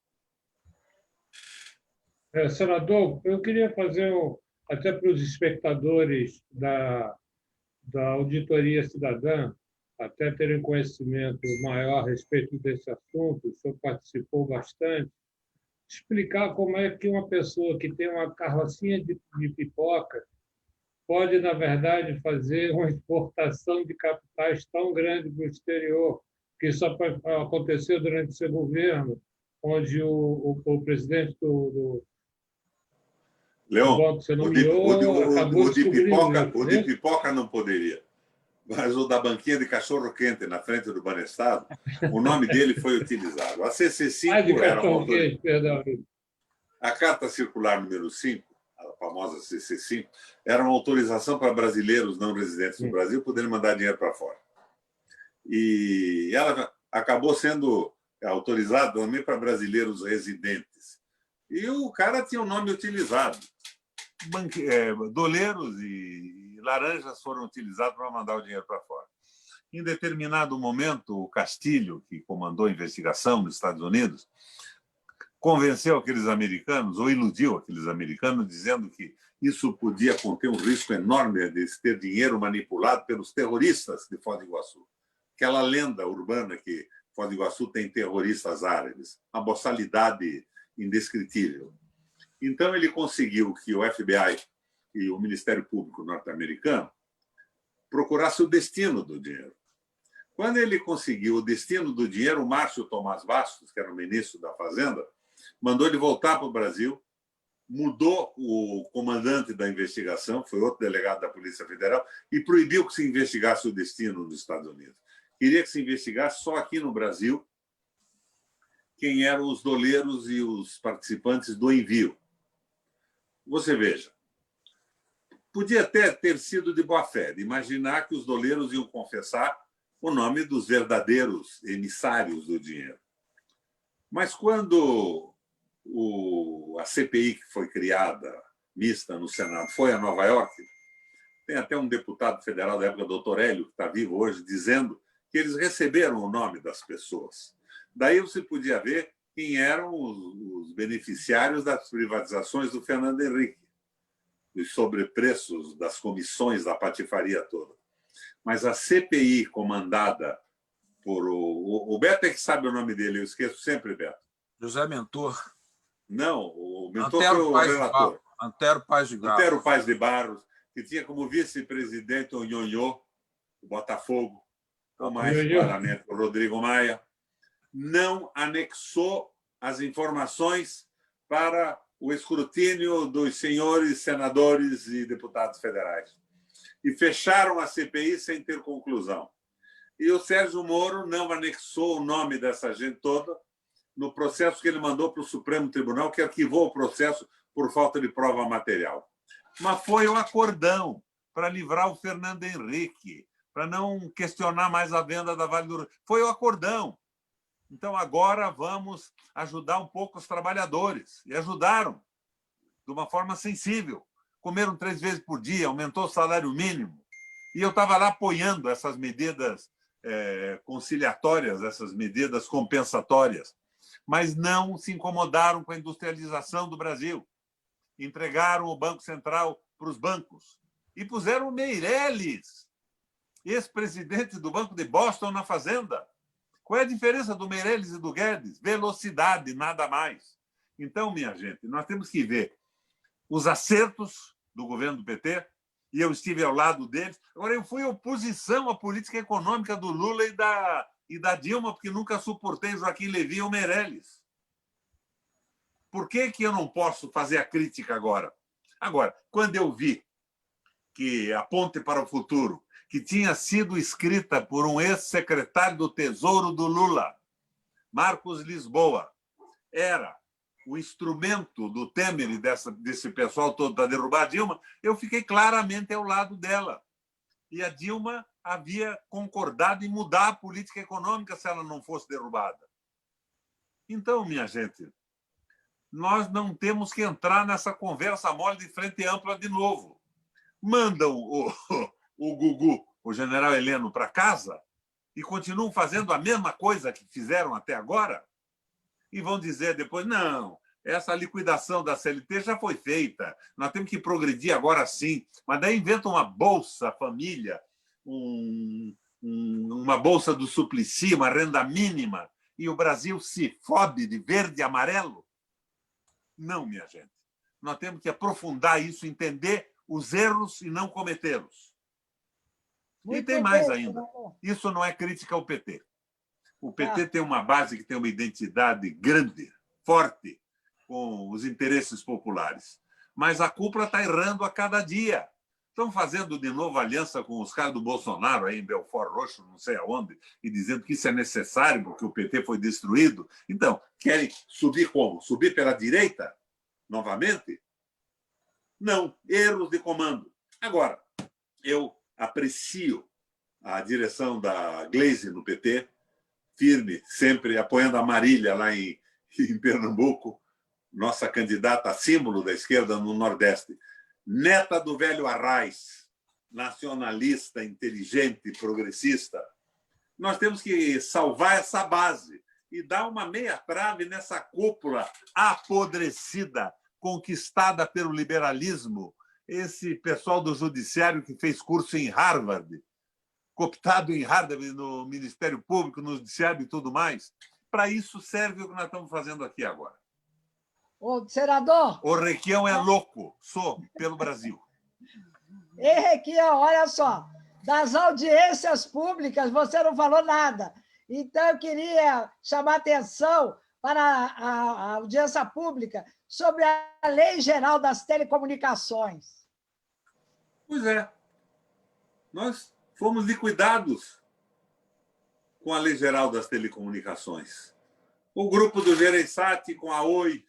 Senador, eu queria fazer, até para os espectadores da Auditoria Cidadã, até terem conhecimento maior a respeito desse assunto, o senhor participou bastante, explicar como é que uma pessoa que tem uma carrocinha de pipoca pode, na verdade, fazer uma exportação de capitais tão grande para o exterior, que isso aconteceu durante seu governo, onde o presidente do Leon, banco que você nomeou acabou descobrindo o de pipoca não poderia. Mas o da banquinha de cachorro-quente na frente do Banestado, o nome dele foi utilizado. A CC5 era a carta circular número 5, a famosa CC5, era uma autorização para brasileiros não residentes no Brasil poderem mandar dinheiro para fora. E ela acabou sendo autorizada também para brasileiros residentes. E o cara tinha o nome utilizado. Doleiros e laranjas foram utilizados para mandar o dinheiro para fora. Em determinado momento, o Castilho, que comandou a investigação nos Estados Unidos, convenceu aqueles americanos, ou iludiu aqueles americanos, dizendo que isso podia conter um risco enorme de ter dinheiro manipulado pelos terroristas de Foz do Iguaçu. Aquela lenda urbana que Foz do Iguaçu tem terroristas árabes, uma boçalidade indescritível. Então, ele conseguiu que o FBI e o Ministério Público norte-americano procurassem o destino do dinheiro. Quando ele conseguiu o destino do dinheiro, o Márcio Tomás Bastos, que era o ministro da Fazenda, mandou ele voltar para o Brasil, mudou o comandante da investigação, foi outro delegado da Polícia Federal, e proibiu que se investigasse o destino dos Estados Unidos. Queria que se investigasse só aqui no Brasil quem eram os doleiros e os participantes do envio. Você veja, podia até ter sido de boa fé, de imaginar que os doleiros iam confessar o nome dos verdadeiros emissários do dinheiro. Mas quando a CPI que foi criada, mista no Senado, foi a Nova York, tem até um deputado federal da época, doutor Hélio, que está vivo hoje, dizendo que eles receberam o nome das pessoas. Daí você podia ver quem eram os beneficiários das privatizações do Fernando Henrique, dos sobrepreços, das comissões, da patifaria toda. Mas a CPI comandada por o Beto é que sabe o nome dele, eu esqueço sempre, Beto. José Mentor. Não, o Mentor foi o relator. Antero Paz de Barros. Antero Paz de Barros, que tinha como vice-presidente o Nhonhô, o Botafogo, ou mais claramente o Rodrigo Maia, não anexou as informações para o escrutínio dos senhores senadores e deputados federais. E fecharam a CPI sem ter conclusão. E o Sérgio Moro não anexou o nome dessa gente toda no processo que ele mandou para o Supremo Tribunal, que arquivou o processo por falta de prova material. Mas foi o acordão para livrar o Fernando Henrique, para não questionar mais a venda da Vale do Rio. Foi o acordão. Então, agora vamos ajudar um pouco os trabalhadores. E ajudaram de uma forma sensível. Comeram 3 vezes por dia, aumentou o salário mínimo. E eu estava lá apoiando essas medidas conciliatórias, essas medidas compensatórias. Mas não se incomodaram com a industrialização do Brasil. Entregaram o Banco Central para os bancos. E puseram o Meirelles, ex-presidente do Banco de Boston, na Fazenda. Qual é a diferença do Meirelles e do Guedes? Velocidade, nada mais. Então, minha gente, nós temos que ver os acertos do governo do PT, e eu estive ao lado deles. Agora, eu fui oposição à política econômica do Lula e da Dilma, porque nunca suportei Joaquim Levy e o Meirelles. Por que eu não posso fazer a crítica agora? Agora, quando eu vi que a Ponte para o Futuro, que tinha sido escrita por um ex-secretário do Tesouro do Lula, Marcos Lisboa, era o instrumento do Temer e desse pessoal todo para derrubar a Dilma, eu fiquei claramente ao lado dela. E a Dilma havia concordado em mudar a política econômica se ela não fosse derrubada. Então, minha gente, nós não temos que entrar nessa conversa mole de frente ampla de novo. Mandam o Gugu, o general Heleno, para casa e continuam fazendo a mesma coisa que fizeram até agora e vão dizer depois, não, essa liquidação da CLT já foi feita, nós temos que progredir agora sim. Mas daí inventam uma Bolsa Família, uma Bolsa do Suplicy, uma renda mínima, e o Brasil se fode de verde e amarelo? Não, minha gente. Nós temos que aprofundar isso, entender os erros e não cometê-los. E tem mais ainda. Isso não é crítica ao PT. O PT tem uma base que tem uma identidade grande, forte, com os interesses populares. Mas a cúpula está errando a cada dia. Estão fazendo de novo aliança com os caras do Bolsonaro, aí em Belfort Roxo, não sei aonde, e dizendo que isso é necessário porque o PT foi destruído. Então, querem subir como? Subir pela direita? Novamente? Não, erros de comando. Agora, eu aprecio a direção da Gleisi no PT, firme, sempre apoiando a Marília lá em Pernambuco, nossa candidata a símbolo da esquerda no Nordeste. Neta do velho Arraiz, nacionalista, inteligente, progressista. Nós temos que salvar essa base e dar uma meia-trave nessa cúpula apodrecida, conquistada pelo liberalismo, esse pessoal do judiciário que fez curso em Harvard, cooptado em Harvard, no Ministério Público, no judiciário e tudo mais. Para isso serve o que nós estamos fazendo aqui agora. Ô, senador... O Requião é louco, sou, pelo Brasil. Ei, Requião, olha só, das audiências públicas você não falou nada. Então, eu queria chamar a atenção para a audiência pública sobre a Lei Geral das Telecomunicações. Pois é. Nós fomos liquidados com a Lei Geral das Telecomunicações. O grupo do Gereissati com a Oi,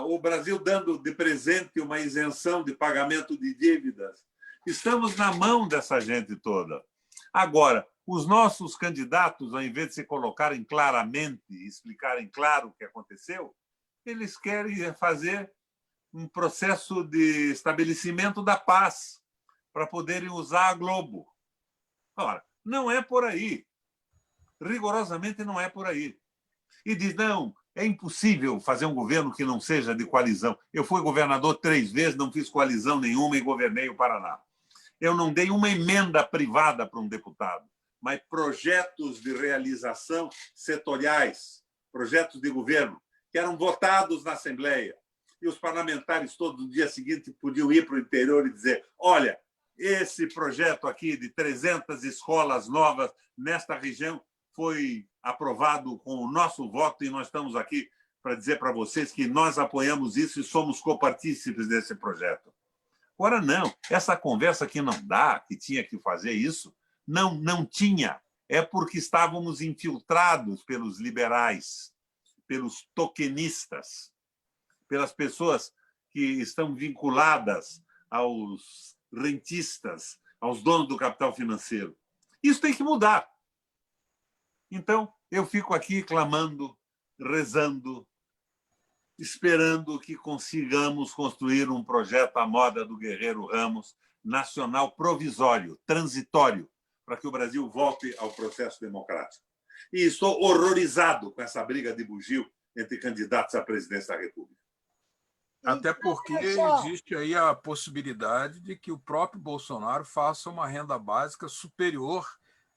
o Brasil dando de presente uma isenção de pagamento de dívidas. Estamos na mão dessa gente toda. Agora, os nossos candidatos, ao invés de se colocarem claramente e explicarem claro o que aconteceu, eles querem fazer um processo de estabelecimento da paz para poderem usar a Globo. Ora, não é por aí. Rigorosamente não é por aí. E diz, não, é impossível fazer um governo que não seja de coalizão. Eu fui governador 3 vezes, não fiz coalizão nenhuma e governei o Paraná. Eu não dei uma emenda privada para um deputado, mas projetos de realização setoriais, projetos de governo, que eram votados na Assembleia. E os parlamentares, todo no dia seguinte, podiam ir para o interior e dizer, olha, esse projeto aqui de 300 escolas novas nesta região foi aprovado com o nosso voto e nós estamos aqui para dizer para vocês que nós apoiamos isso e somos copartícipes desse projeto. Agora, não. Essa conversa que não dá, que tinha que fazer isso, não tinha. É porque estávamos infiltrados pelos liberais, pelos tokenistas, pelas pessoas que estão vinculadas aos rentistas, aos donos do capital financeiro. Isso tem que mudar. Então, eu fico aqui clamando, rezando, esperando que consigamos construir um projeto à moda do Guerreiro Ramos, nacional provisório, transitório, para que o Brasil volte ao processo democrático. E estou horrorizado com essa briga de bugio entre candidatos à presidência da República. Até porque existe aí a possibilidade de que o próprio Bolsonaro faça uma renda básica superior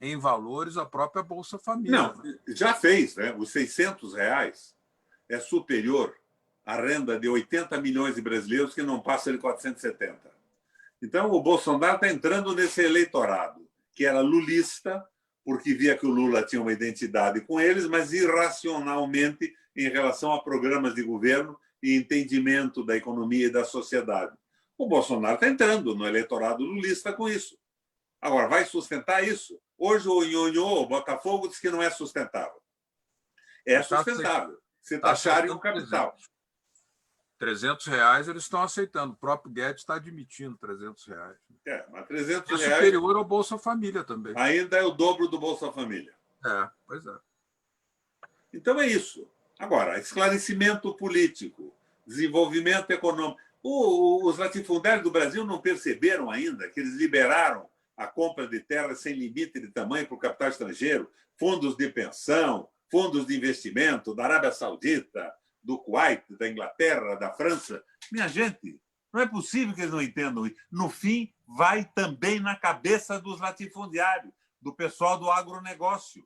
em valores à própria Bolsa Família. Não, já fez, né? Os R$600 é superior à renda de 80 milhões de brasileiros que não passa de 470. Então, o Bolsonaro está entrando nesse eleitorado, que era lulista, porque via que o Lula tinha uma identidade com eles, mas irracionalmente em relação a programas de governo e entendimento da economia e da sociedade. O Bolsonaro está entrando no eleitorado lulista com isso. Agora, vai sustentar isso? Hoje o Nhonhô, o Botafogo, diz que não é sustentável. É sustentável, se taxarem o capital. R$300 eles estão aceitando. O próprio Guedes está admitindo R$300. Mas R$300 é superior ao Bolsa Família também. Ainda é o dobro do Bolsa Família. Pois é. Então é isso. Agora, esclarecimento político, desenvolvimento econômico. Os latifundários do Brasil não perceberam ainda que eles liberaram a compra de terras sem limite de tamanho para o capital estrangeiro, fundos de pensão, fundos de investimento da Arábia Saudita, do Kuwait, da Inglaterra, da França. Minha gente, não é possível que eles não entendam isso. No fim, vai também na cabeça dos latifundiários, do pessoal do agronegócio.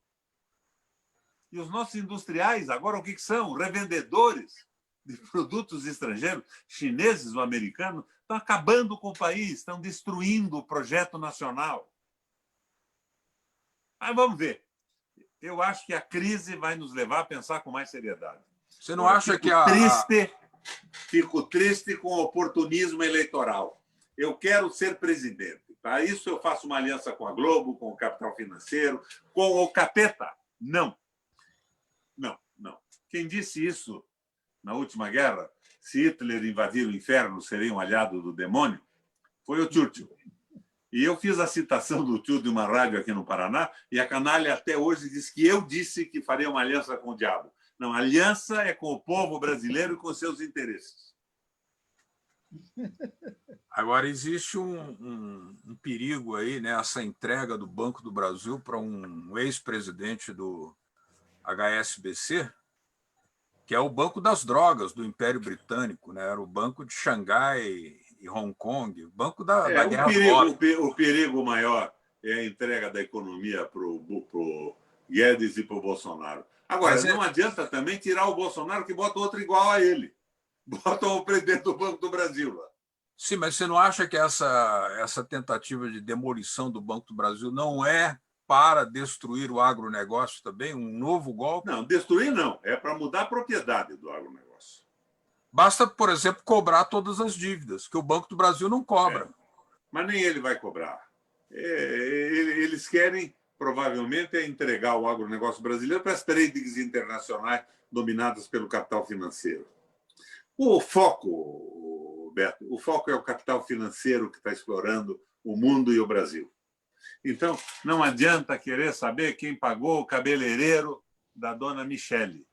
E os nossos industriais, agora, o que são? Revendedores de produtos estrangeiros, chineses ou americanos, estão acabando com o país, estão destruindo o projeto nacional. Mas vamos ver. Eu acho que a crise vai nos levar a pensar com mais seriedade. Você não acha que Fico triste com o oportunismo eleitoral. Eu quero ser presidente. Para isso, eu faço uma aliança com a Globo, com o capital financeiro, com o capeta. Não. Quem disse isso na última guerra, se Hitler invadir o inferno, seria um aliado do demônio, foi o Churchill. E eu fiz a citação do Churchill de uma rádio aqui no Paraná, e a canalha até hoje diz que eu disse que faria uma aliança com o diabo. Não, a aliança é com o povo brasileiro e com seus interesses. Agora, existe um perigo aí, né? Essa entrega do Banco do Brasil para um ex-presidente do HSBC, que é o Banco das Drogas do Império Britânico, né? Era o Banco de Xangai e Hong Kong, o Banco da Guerra do O perigo maior é a entrega da economia para o Guedes e para o Bolsonaro. Agora, não adianta também tirar o Bolsonaro que bota outro igual a ele. Bota o presidente do Banco do Brasil lá. Sim, mas você não acha que essa tentativa de demolição do Banco do Brasil não é para destruir o agronegócio também? Um novo golpe? Não, destruir não. É para mudar a propriedade do agronegócio. Basta, por exemplo, cobrar todas as dívidas, que o Banco do Brasil não cobra. Mas nem ele vai cobrar. Eles querem, provavelmente, entregar o agronegócio brasileiro para as tradings internacionais dominadas pelo capital financeiro. O foco, Beto, o foco é o capital financeiro que está explorando o mundo e o Brasil. Então, não adianta querer saber quem pagou o cabeleireiro da dona Michele.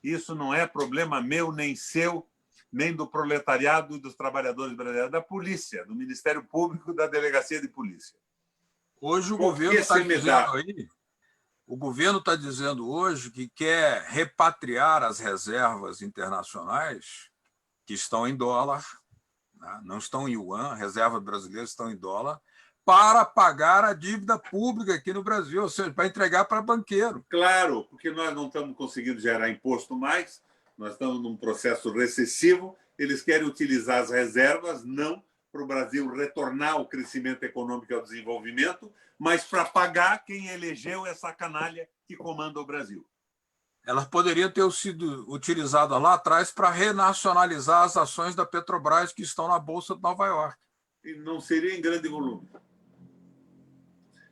Isso não é problema meu, nem seu, nem do proletariado e dos trabalhadores brasileiros, da polícia, do Ministério Público, da Delegacia de Polícia. Hoje o governo está dizendo hoje que quer repatriar as reservas internacionais que estão em dólar, né? Não estão em yuan, reservas brasileiras estão em dólar, para pagar a dívida pública aqui no Brasil, ou seja, para entregar para banqueiro. Claro, porque nós não estamos conseguindo gerar imposto mais, nós estamos num processo recessivo, eles querem utilizar as reservas, não para o Brasil retornar ao crescimento econômico e ao desenvolvimento, mas para pagar quem elegeu essa canalha que comanda o Brasil. Elas poderiam ter sido utilizadas lá atrás para renacionalizar as ações da Petrobras que estão na Bolsa de Nova York. E não seria em grande volume.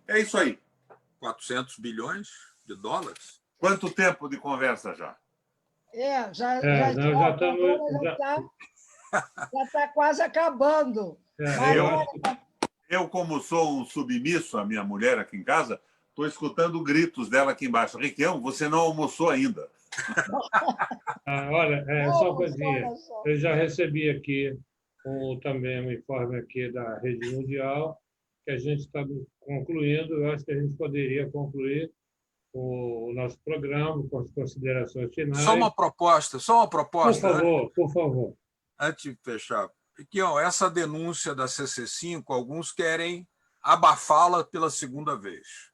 É isso aí. 400 bilhões de dólares. Quanto tempo de conversa já? Já está quase acabando. Eu, como sou um submisso, a minha mulher aqui em casa, estou escutando gritos dela aqui embaixo. Requião, você não almoçou ainda. Olha, só uma coisinha. Eu já recebi aqui também um informe aqui da Rede Mundial, que a gente está concluindo. Eu acho que a gente poderia concluir o nosso programa com as considerações finais. Só uma proposta. Por favor. Antes de fechar. Requião, essa denúncia da CC5, alguns querem abafá-la pela segunda vez.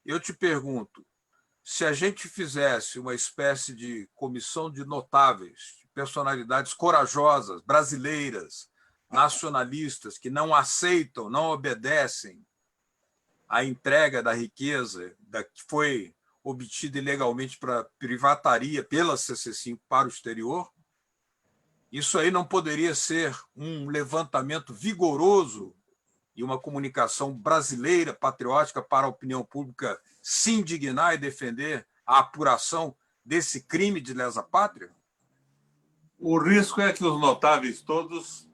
Eu te pergunto, se a gente fizesse uma espécie de comissão de notáveis, de personalidades corajosas, brasileiras, nacionalistas, que não aceitam, não obedecem à entrega da riqueza que foi obtida ilegalmente para privataria pela CC5 para o exterior, isso aí não poderia ser um levantamento vigoroso e uma comunicação brasileira, patriótica, para a opinião pública se indignar e defender a apuração desse crime de lesa pátria? O risco é que os notáveis todos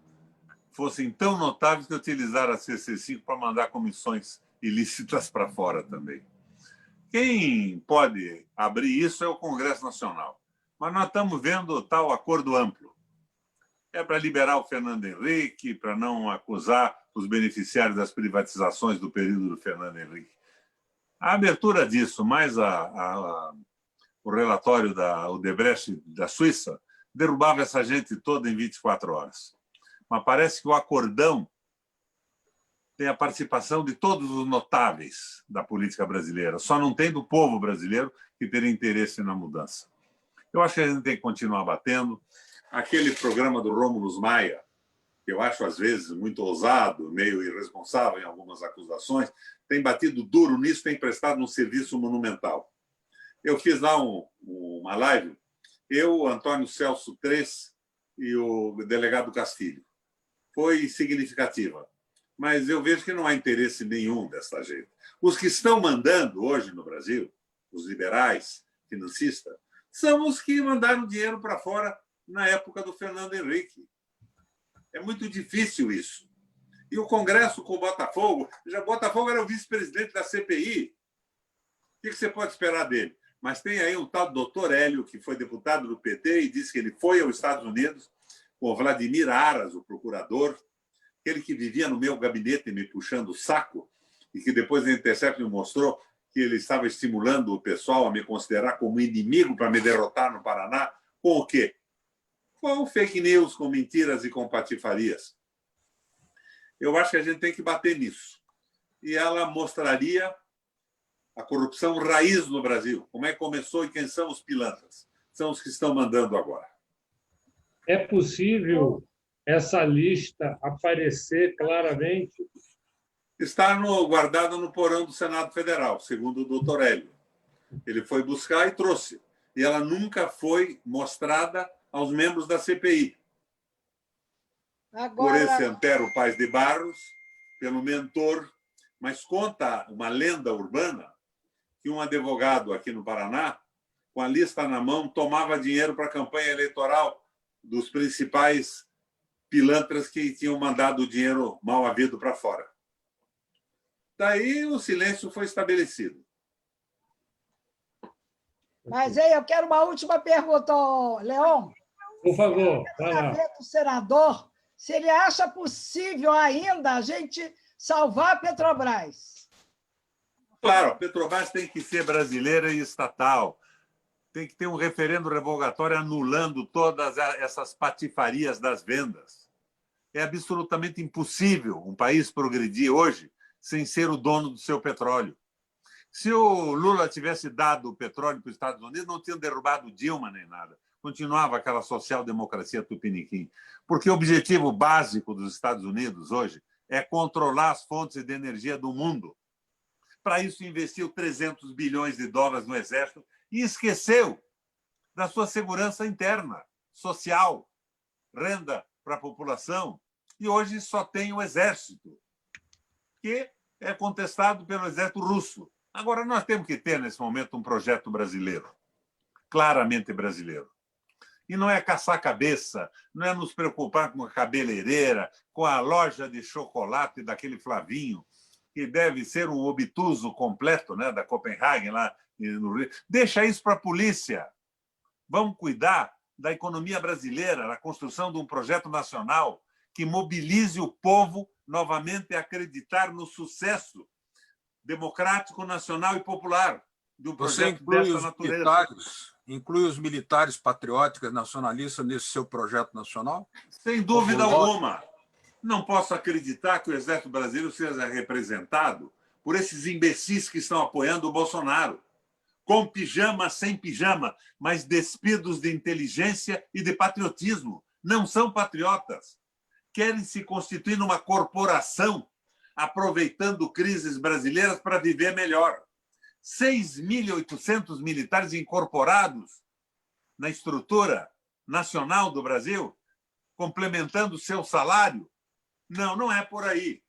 fossem tão notáveis que utilizaram a CC5 para mandar comissões ilícitas para fora também. Quem pode abrir isso é o Congresso Nacional. Mas nós estamos vendo tal acordo amplo. É para liberar o Fernando Henrique, para não acusar os beneficiários das privatizações do período do Fernando Henrique. A abertura disso, mais o relatório da Odebrecht da Suíça, derrubava essa gente toda em 24 horas. Mas parece que o acordão tem a participação de todos os notáveis da política brasileira, só não tem do povo brasileiro que teria interesse na mudança. Eu acho que a gente tem que continuar batendo. Aquele programa do Rômulo Maia, que eu acho, às vezes, muito ousado, meio irresponsável em algumas acusações, tem batido duro nisso, tem prestado um serviço monumental. Eu fiz lá uma live, eu, Antônio Celso Tres e o delegado Castilho. Foi significativa, mas eu vejo que não há interesse nenhum dessa gente. Os que estão mandando hoje no Brasil, os liberais, financistas, são os que mandaram dinheiro para fora na época do Fernando Henrique. É muito difícil isso. E o Congresso com o Botafogo, Botafogo era o vice-presidente da CPI. O que você pode esperar dele? Mas tem aí um tal doutor Hélio, que foi deputado do PT e disse que ele foi aos Estados Unidos com o Vladimir Aras, o procurador, aquele que vivia no meu gabinete me puxando o saco e que depois a Intercept me mostrou que ele estava estimulando o pessoal a me considerar como inimigo para me derrotar no Paraná. Com o quê? Com fake news, com mentiras e com patifarias. Eu acho que a gente tem que bater nisso. E ela mostraria a corrupção raiz no Brasil, como é que começou e quem são os pilantras. São os que estão mandando agora. É possível essa lista aparecer claramente Está guardada no porão do Senado Federal, segundo o doutor Hélio. Ele foi buscar e trouxe. E ela nunca foi mostrada aos membros da CPI. Agora... Por esse Antero Paz de Barros, pelo mentor, mas conta uma lenda urbana que um advogado aqui no Paraná, com a lista na mão, tomava dinheiro para a campanha eleitoral dos principais pilantras que tinham mandado o dinheiro mal havido para fora. Daí o silêncio foi estabelecido. Mas aí eu quero uma última pergunta, Leon. Por favor, vai lá. Saber do senador se ele acha possível ainda a gente salvar a Petrobras. Claro, a Petrobras tem que ser brasileira e estatal. Tem que ter um referendo revogatório anulando todas essas patifarias das vendas. É absolutamente impossível um país progredir hoje sem ser o dono do seu petróleo. Se o Lula tivesse dado o petróleo para os Estados Unidos, não tinham derrubado Dilma nem nada. Continuava aquela social-democracia tupiniquim. Porque o objetivo básico dos Estados Unidos hoje é controlar as fontes de energia do mundo. Para isso, investiu 300 bilhões de dólares no Exército e esqueceu da sua segurança interna, social, renda para a população. E hoje só tem o Exército, que é contestado pelo Exército russo. Agora, nós temos que ter, nesse momento, um projeto brasileiro, claramente brasileiro. E não é caçar cabeça, não é nos preocupar com a cabeleireira, com a loja de chocolate daquele Flavinho, que deve ser um obtuso completo, né, da Copenhagen, lá no Rio. Deixa isso para a polícia. Vamos cuidar da economia brasileira, da construção de um projeto nacional que mobilize o povo novamente a acreditar no sucesso democrático, nacional e popular de um projeto dessa natureza. Inclui os militares patrióticos nacionalistas nesse seu projeto nacional? Sem dúvida alguma. Não posso acreditar que o Exército Brasileiro seja representado por esses imbecis que estão apoiando o Bolsonaro, com pijama, sem pijama, mas despidos de inteligência e de patriotismo. Não são patriotas. Querem se constituir numa corporação, aproveitando crises brasileiras para viver melhor. 6.800 militares incorporados na estrutura nacional do Brasil, complementando o seu salário. Não, não é por aí.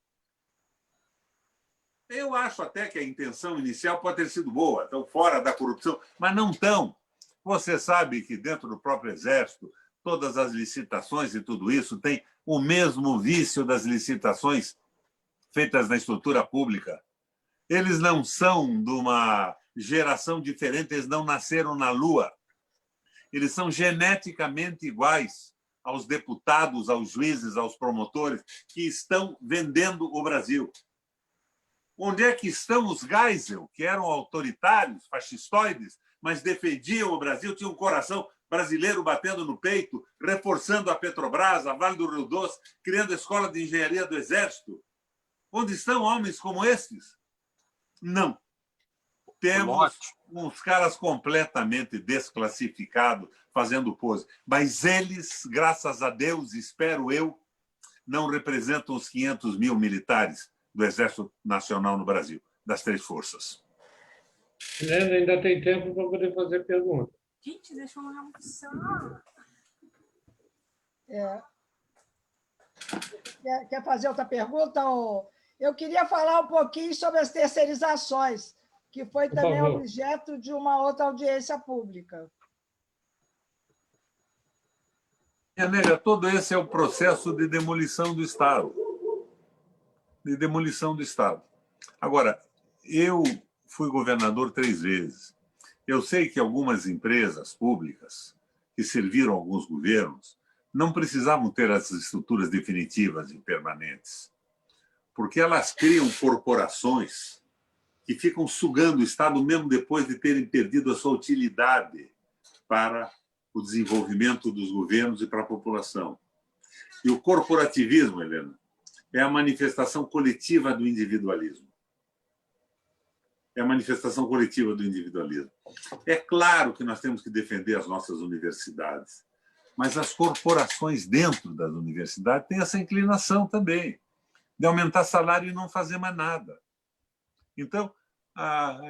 Eu acho até que a intenção inicial pode ter sido boa, estão fora da corrupção, mas não estão. Você sabe que dentro do próprio Exército, todas as licitações e tudo isso tem o mesmo vício das licitações feitas na estrutura pública. Eles não são de uma geração diferente, eles não nasceram na Lua. Eles são geneticamente iguais aos deputados, aos juízes, aos promotores que estão vendendo o Brasil. Onde é que estão os Geisel, que eram autoritários, fascistoides, mas defendiam o Brasil, tinham um coração brasileiro batendo no peito, reforçando a Petrobras, a Vale do Rio Doce, criando a Escola de Engenharia do Exército? Onde estão homens como esses? Não. Temos uns caras completamente desclassificados, fazendo pose. Mas eles, graças a Deus, espero eu, não representam os 500 mil militares do Exército Nacional no Brasil, das três forças. Helena, ainda tem tempo para poder fazer pergunta. Gente, deixa eu almoçar. Quer fazer outra pergunta? Eu queria falar um pouquinho sobre as terceirizações, que foi também objeto de uma outra audiência pública. Minha nega, todo esse é o processo de demolição do Estado. De demolição do Estado. Agora, eu fui governador 3 vezes. Eu sei que algumas empresas públicas que serviram alguns governos não precisavam ter as estruturas definitivas e permanentes, porque elas criam corporações que ficam sugando o Estado mesmo depois de terem perdido a sua utilidade para o desenvolvimento dos governos e para a população. E o corporativismo, Helena, é a manifestação coletiva do individualismo. É a manifestação coletiva do individualismo. É claro que nós temos que defender as nossas universidades, mas as corporações dentro das universidades têm essa inclinação também. de aumentar salário e não fazer mais nada. Então,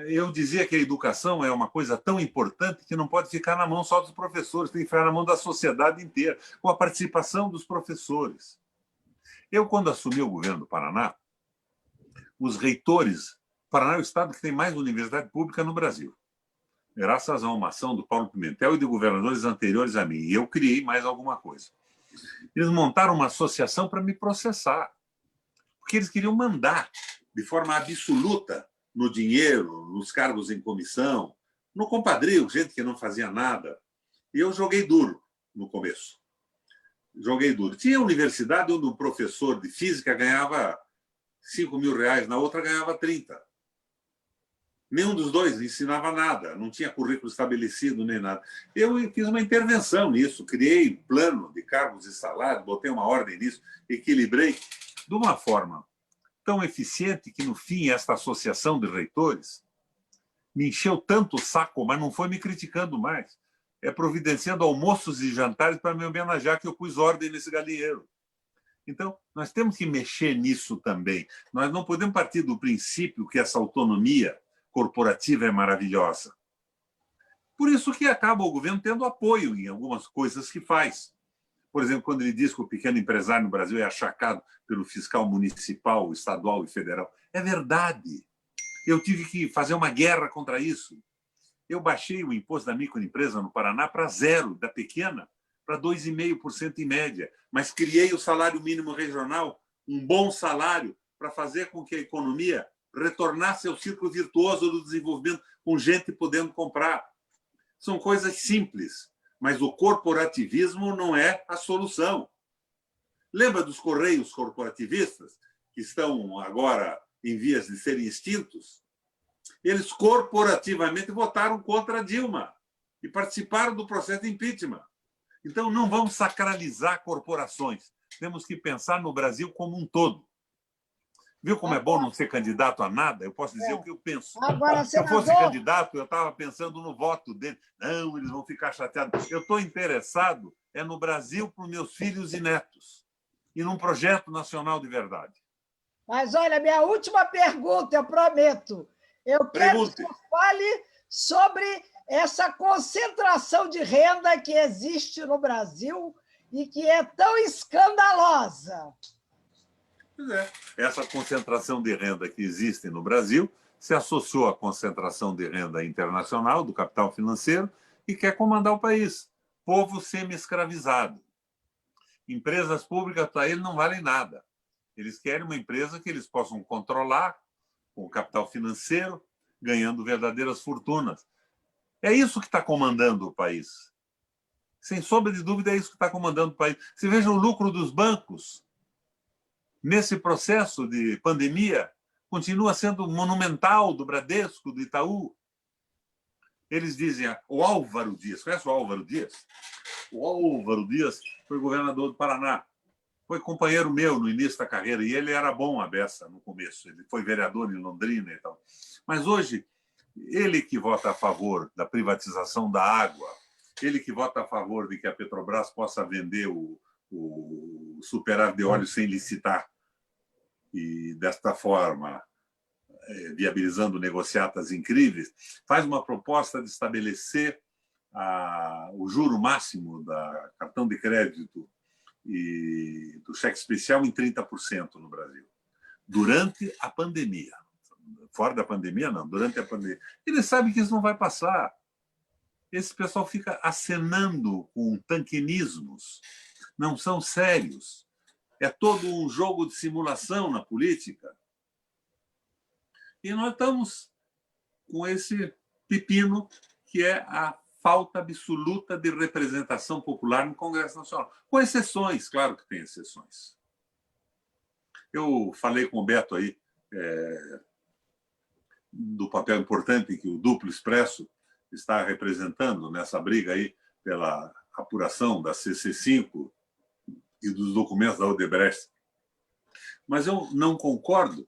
eu dizia que a educação é uma coisa tão importante que não pode ficar na mão só dos professores, tem que ficar na mão da sociedade inteira, com a participação dos professores. Eu, quando assumi o governo do Paraná, os reitores... O Paraná é o estado que tem mais universidade pública no Brasil, graças a uma ação do Paulo Pimentel e de governadores anteriores a mim. E eu criei mais alguma coisa. Eles montaram uma associação para me processar, porque eles queriam mandar de forma absoluta no dinheiro, nos cargos em comissão, no compadrio, gente que não fazia nada. E eu joguei duro no começo. Joguei duro. Tinha universidade onde um professor de física ganhava R$5.000, na outra ganhava 30. Nenhum dos dois ensinava nada, não tinha currículo estabelecido nem nada. Eu fiz uma intervenção nisso, criei um plano de cargos e salários, botei uma ordem nisso, equilibrei de uma forma tão eficiente que, no fim, esta associação de reitores me encheu tanto o saco, mas não foi me criticando mais. É providenciando almoços e jantares para me homenagear que eu pus ordem nesse galinheiro. Então, nós temos que mexer nisso também. Nós não podemos partir do princípio que essa autonomia corporativa é maravilhosa. Por isso que acaba o governo tendo apoio em algumas coisas que faz. Por exemplo, quando ele diz que o pequeno empresário no Brasil é achacado pelo fiscal municipal, estadual e federal. É verdade. Eu tive que fazer uma guerra contra isso. Eu baixei o imposto da microempresa no Paraná para 0, da pequena, para 2,5% em média. Mas criei o salário mínimo regional, um bom salário, para fazer com que a economia retornasse ao círculo virtuoso do desenvolvimento, com gente podendo comprar. São coisas simples, mas o corporativismo não é a solução. Lembra dos Correios corporativistas, que estão agora em vias de serem extintos? Eles corporativamente votaram contra a Dilma e participaram do processo de impeachment. Então, não vamos sacralizar corporações. Temos que pensar no Brasil como um todo. Viu como é bom não ser candidato a nada? Eu posso dizer o que eu penso. Agora, se eu fosse senador... candidato, eu estava pensando no voto dele. Não, eles vão ficar chateados. Eu estou interessado no Brasil para os meus filhos e netos e num projeto nacional de verdade. Mas, olha, minha última pergunta, eu prometo. Eu quero que você fale sobre essa concentração de renda que existe no Brasil e que é tão escandalosa. Pois é. Essa concentração de renda que existe no Brasil se associou à concentração de renda internacional do capital financeiro e quer comandar o país. Povo semi-escravizado. Empresas públicas para ele não valem nada. Eles querem uma empresa que eles possam controlar com o capital financeiro, ganhando verdadeiras fortunas. É isso que está comandando o país. Sem sombra de dúvida, é isso que está comandando o país. Você veja o lucro dos bancos. Nesse processo de pandemia, continua sendo monumental, do Bradesco, do Itaú. Eles dizem, o Álvaro Dias, conhece o Álvaro Dias? O Álvaro Dias foi governador do Paraná. Foi companheiro meu no início da carreira, e ele era bom à beça no começo. Ele foi vereador em Londrina e tal. Mas hoje, ele que vota a favor da privatização da água, ele que vota a favor de que a Petrobras possa vender o superávit de óleo sem licitar, e desta forma viabilizando negociatas incríveis, faz uma proposta de estabelecer o juro máximo da cartão de crédito e do cheque especial em 30% no Brasil, durante a pandemia. Fora da pandemia, não, durante a pandemia. Ele sabe que isso não vai passar. Esse pessoal fica acenando com tanquinismos, não são sérios. É todo um jogo de simulação na política. E nós estamos com esse pepino que é a falta absoluta de representação popular no Congresso Nacional. Com exceções, claro que tem exceções. Eu falei com o Beto aí do papel importante que o Duplo Expresso está representando nessa briga aí pela apuração da CC5 e dos documentos da Odebrecht. Mas eu não concordo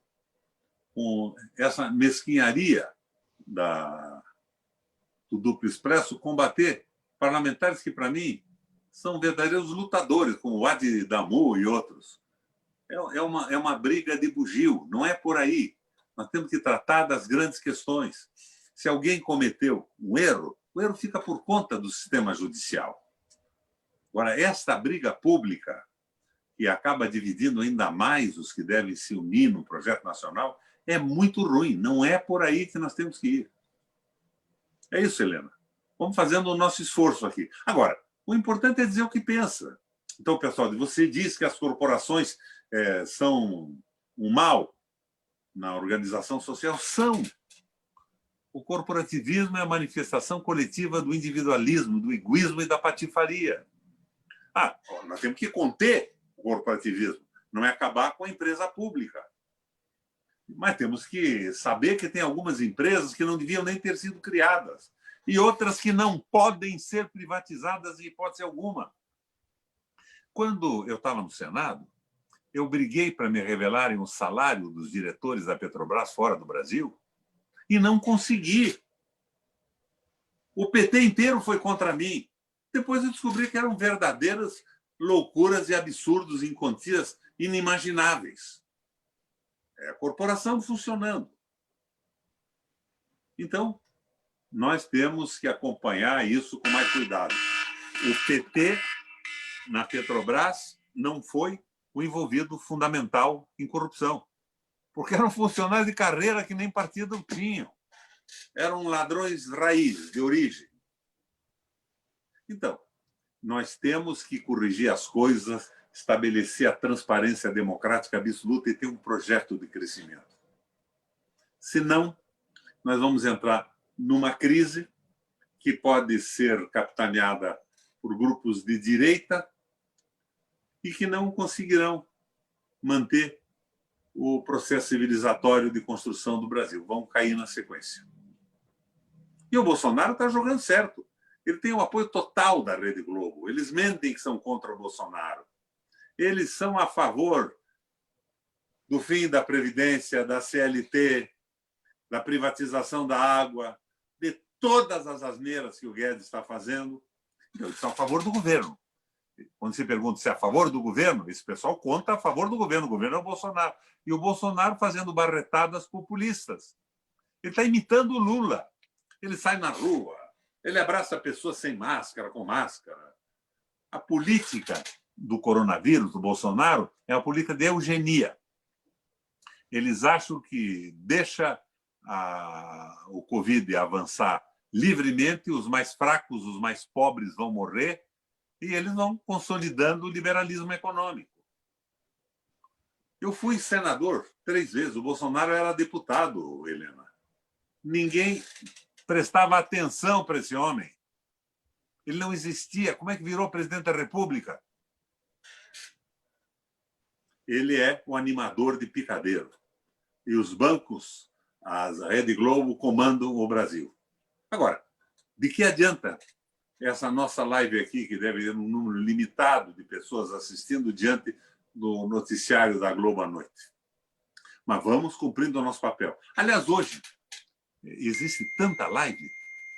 com essa mesquinharia do Duplo Expresso combater parlamentares que, para mim, são verdadeiros lutadores, como o Adi Damu e outros. é uma briga de bugio, não é por aí. Nós temos que tratar das grandes questões. Se alguém cometeu um erro, o erro fica por conta do sistema judicial. Agora, esta briga pública, que acaba dividindo ainda mais os que devem se unir no projeto nacional, é muito ruim. Não é por aí que nós temos que ir. É isso, Helena. Vamos fazendo o nosso esforço aqui. Agora, o importante é dizer o que pensa. Então, pessoal, você diz que as corporações são um mal na organização social? São. O corporativismo é a manifestação coletiva do individualismo, do egoísmo e da patifaria. Nós temos que conter o corporativismo, não é acabar com a empresa pública. Mas temos que saber que tem algumas empresas que não deviam nem ter sido criadas e outras que não podem ser privatizadas em hipótese alguma. Quando eu estava no Senado, eu briguei para me revelarem o salário dos diretores da Petrobras fora do Brasil e não consegui. O PT inteiro foi contra mim. Depois eu descobri que eram verdadeiras loucuras e absurdos em quantias inimagináveis. É a corporação funcionando. Então, nós temos que acompanhar isso com mais cuidado. O PT, na Petrobras, não foi o envolvido fundamental em corrupção, porque eram funcionários de carreira que nem partido tinham. Eram ladrões raiz, de origem. Então, nós temos que corrigir as coisas, estabelecer a transparência democrática absoluta e ter um projeto de crescimento. Senão, nós vamos entrar numa crise que pode ser capitaneada por grupos de direita e que não conseguirão manter o processo civilizatório de construção do Brasil. Vão cair na sequência. E o Bolsonaro está jogando certo. Ele tem o apoio total da Rede Globo. Eles mentem que são contra o Bolsonaro. Eles são a favor do fim da Previdência, da CLT, da privatização da água, de todas as asneiras que o Guedes está fazendo. Eles são a favor do governo. Quando se pergunta se é a favor do governo, esse pessoal conta a favor do governo. O governo é o Bolsonaro. E o Bolsonaro fazendo barretadas populistas. Ele está imitando o Lula. Ele sai na rua, ele abraça pessoas sem máscara, com máscara. A política do coronavírus, do Bolsonaro, é uma política de eugenia. Eles acham que deixa o Covid avançar livremente, os mais fracos, os mais pobres vão morrer, e eles vão consolidando o liberalismo econômico. Eu fui senador 3 vezes, o Bolsonaro era deputado, Helena. Ninguém prestava atenção para esse homem. Ele não existia. Como é que virou presidente da República? Ele é o animador de picadeiro. E os bancos, a Rede Globo, comandam o Brasil. Agora, de que adianta essa nossa live aqui, que deve ter um número limitado de pessoas assistindo diante do noticiário da Globo à noite? Mas vamos cumprindo o nosso papel. Aliás, hoje, existe tanta live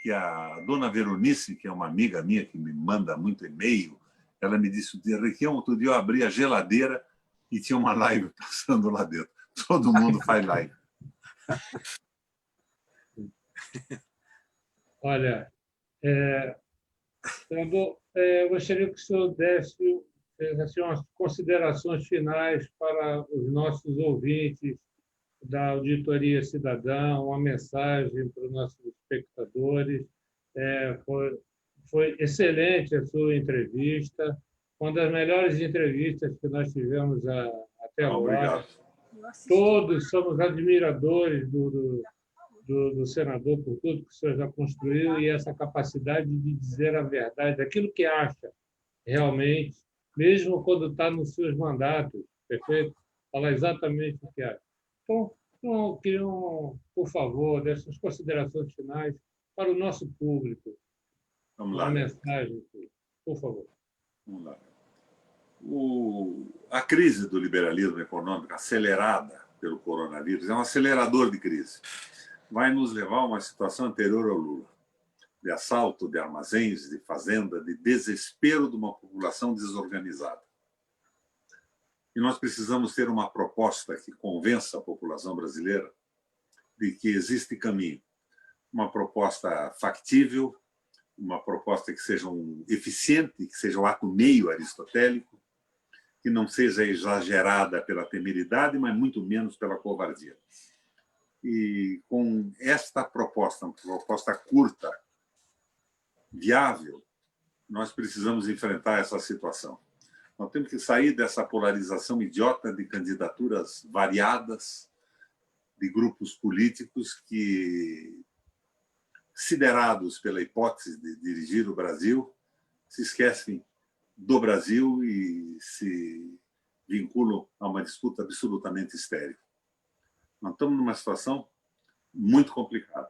que a dona Veronice, que é uma amiga minha que me manda muito e-mail, ela me disse, Requião, outro dia eu abri a geladeira e tinha uma live passando lá dentro. Todo mundo faz live. Olha, senador, eu gostaria que o senhor desse assim, umas considerações finais para os nossos ouvintes da Auditoria Cidadã, uma mensagem para os nossos espectadores. Foi excelente a sua entrevista, uma das melhores entrevistas que nós tivemos até agora. Obrigado. Todos somos admiradores do senador por tudo que o senhor já construiu e essa capacidade de dizer a verdade, aquilo que acha realmente, mesmo quando está nos seus mandatos, perfeito? Falar exatamente o que acha. Então, queriam, por favor, dessas considerações finais para o nosso público. Vamos lá. Uma mensagem, por favor. Vamos lá. A crise do liberalismo econômico acelerada pelo coronavírus é um acelerador de crise. Vai nos levar a uma situação anterior ao Lula, de assalto de armazéns, de fazenda, de desespero de uma população desorganizada. E nós precisamos ter uma proposta que convença a população brasileira de que existe caminho. Uma proposta factível, uma proposta que seja eficiente, que seja um ato meio aristotélico, que não seja exagerada pela temeridade, mas muito menos pela covardia. E com esta proposta, uma proposta curta, viável, nós precisamos enfrentar essa situação. Nós temos que sair dessa polarização idiota de candidaturas variadas, de grupos políticos que, siderados pela hipótese de dirigir o Brasil, se esquecem do Brasil e se vinculam a uma disputa absolutamente estéril. Nós estamos numa situação muito complicada.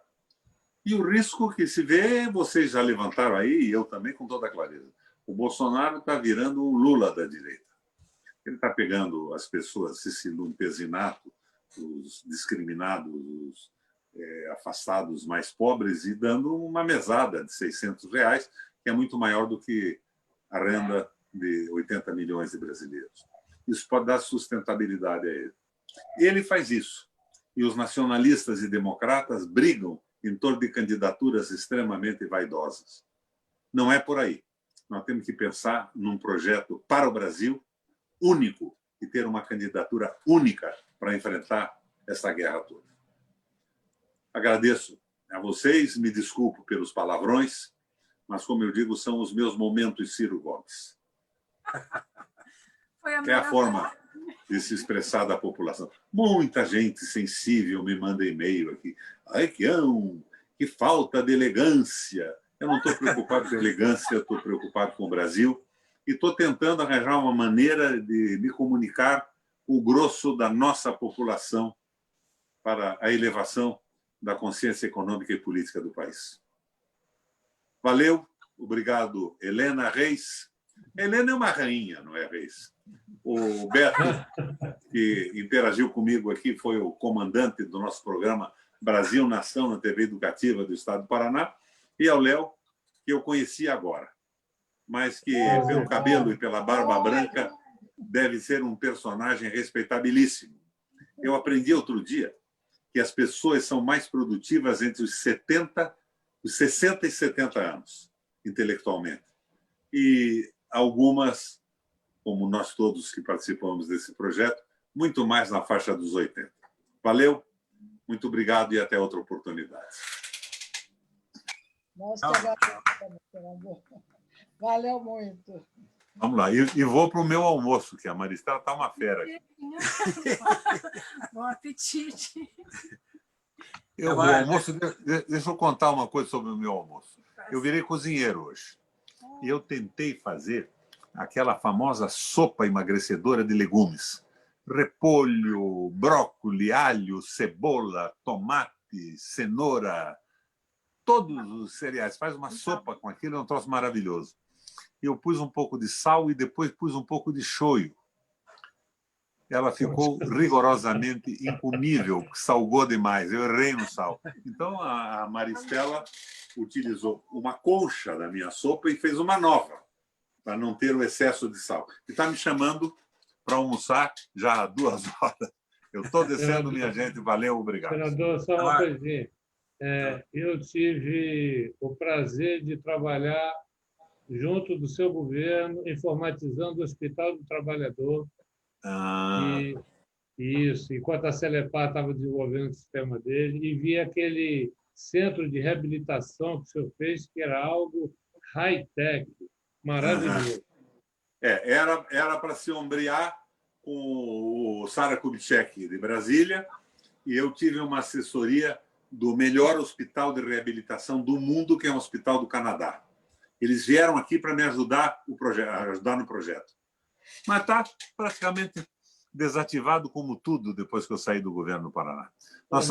E o risco que se vê, vocês já levantaram aí, e eu também com toda clareza. O Bolsonaro está virando um Lula da direita. Ele está pegando as pessoas, esse lumpesinato, os discriminados, os afastados mais pobres, e dando uma mesada de R$600, que é muito maior do que a renda de 80 milhões de brasileiros. Isso pode dar sustentabilidade a ele. Ele faz isso. E os nacionalistas e democratas brigam em torno de candidaturas extremamente vaidosas. Não é por aí. Nós temos que pensar num projeto para o Brasil único e ter uma candidatura única para enfrentar essa guerra toda. Agradeço a vocês, me desculpo pelos palavrões, mas, como eu digo, são os meus momentos Ciro Gomes. É a forma de se expressar da população. Muita gente sensível me manda e-mail aqui. Ai, que falta de elegância. Eu não estou preocupado com elegância, estou preocupado com o Brasil e estou tentando arranjar uma maneira de me comunicar com o grosso da nossa população para a elevação da consciência econômica e política do país. Valeu, obrigado, Helena Reis. Helena é uma rainha, não é, Reis? O Beto, que interagiu comigo aqui, foi o comandante do nosso programa Brasil Nação na TV Educativa do Estado do Paraná, e ao Léo, que eu conheci agora, mas que, pelo cabelo e pela barba branca, deve ser um personagem respeitabilíssimo. Eu aprendi outro dia que as pessoas são mais produtivas entre os 60 e 70 anos, intelectualmente. E algumas, como nós todos que participamos desse projeto, muito mais na faixa dos 80. Valeu, muito obrigado e até outra oportunidade. Nossa, valeu muito. Vamos lá, e vou para o meu almoço, que a Maristela está uma fera aqui. Bom apetite. O almoço, deixa eu contar uma coisa sobre o meu almoço. Eu virei cozinheiro hoje. E eu tentei fazer aquela famosa sopa emagrecedora de legumes. Repolho, brócolis, alho, cebola, tomate, cenoura, todos os cereais. Faz uma sopa com aquilo, é um troço maravilhoso. Eu pus um pouco de sal e depois pus um pouco de shoyu. Ela ficou rigorosamente incomível, salgou demais. Eu errei no sal. Então, a Maristela utilizou uma concha da minha sopa e fez uma nova, para não ter o excesso de sal. E está me chamando para almoçar já há 2 horas. Eu estou descendo, minha gente. Valeu, obrigado. Senador, só uma coisinha. Eu tive o prazer de trabalhar junto do seu governo, informatizando o Hospital do Trabalhador. Isso, enquanto a Celepar estava desenvolvendo o sistema dele, e vi aquele centro de reabilitação que o senhor fez, que era algo high-tech, maravilhoso. Era para se ombrear com o Sara Kubitschek, de Brasília, e eu tive uma assessoria do melhor hospital de reabilitação do mundo, que é um hospital do Canadá. Eles vieram aqui para me ajudar no projeto. Mas está praticamente desativado como tudo depois que eu saí do governo do Paraná. Nós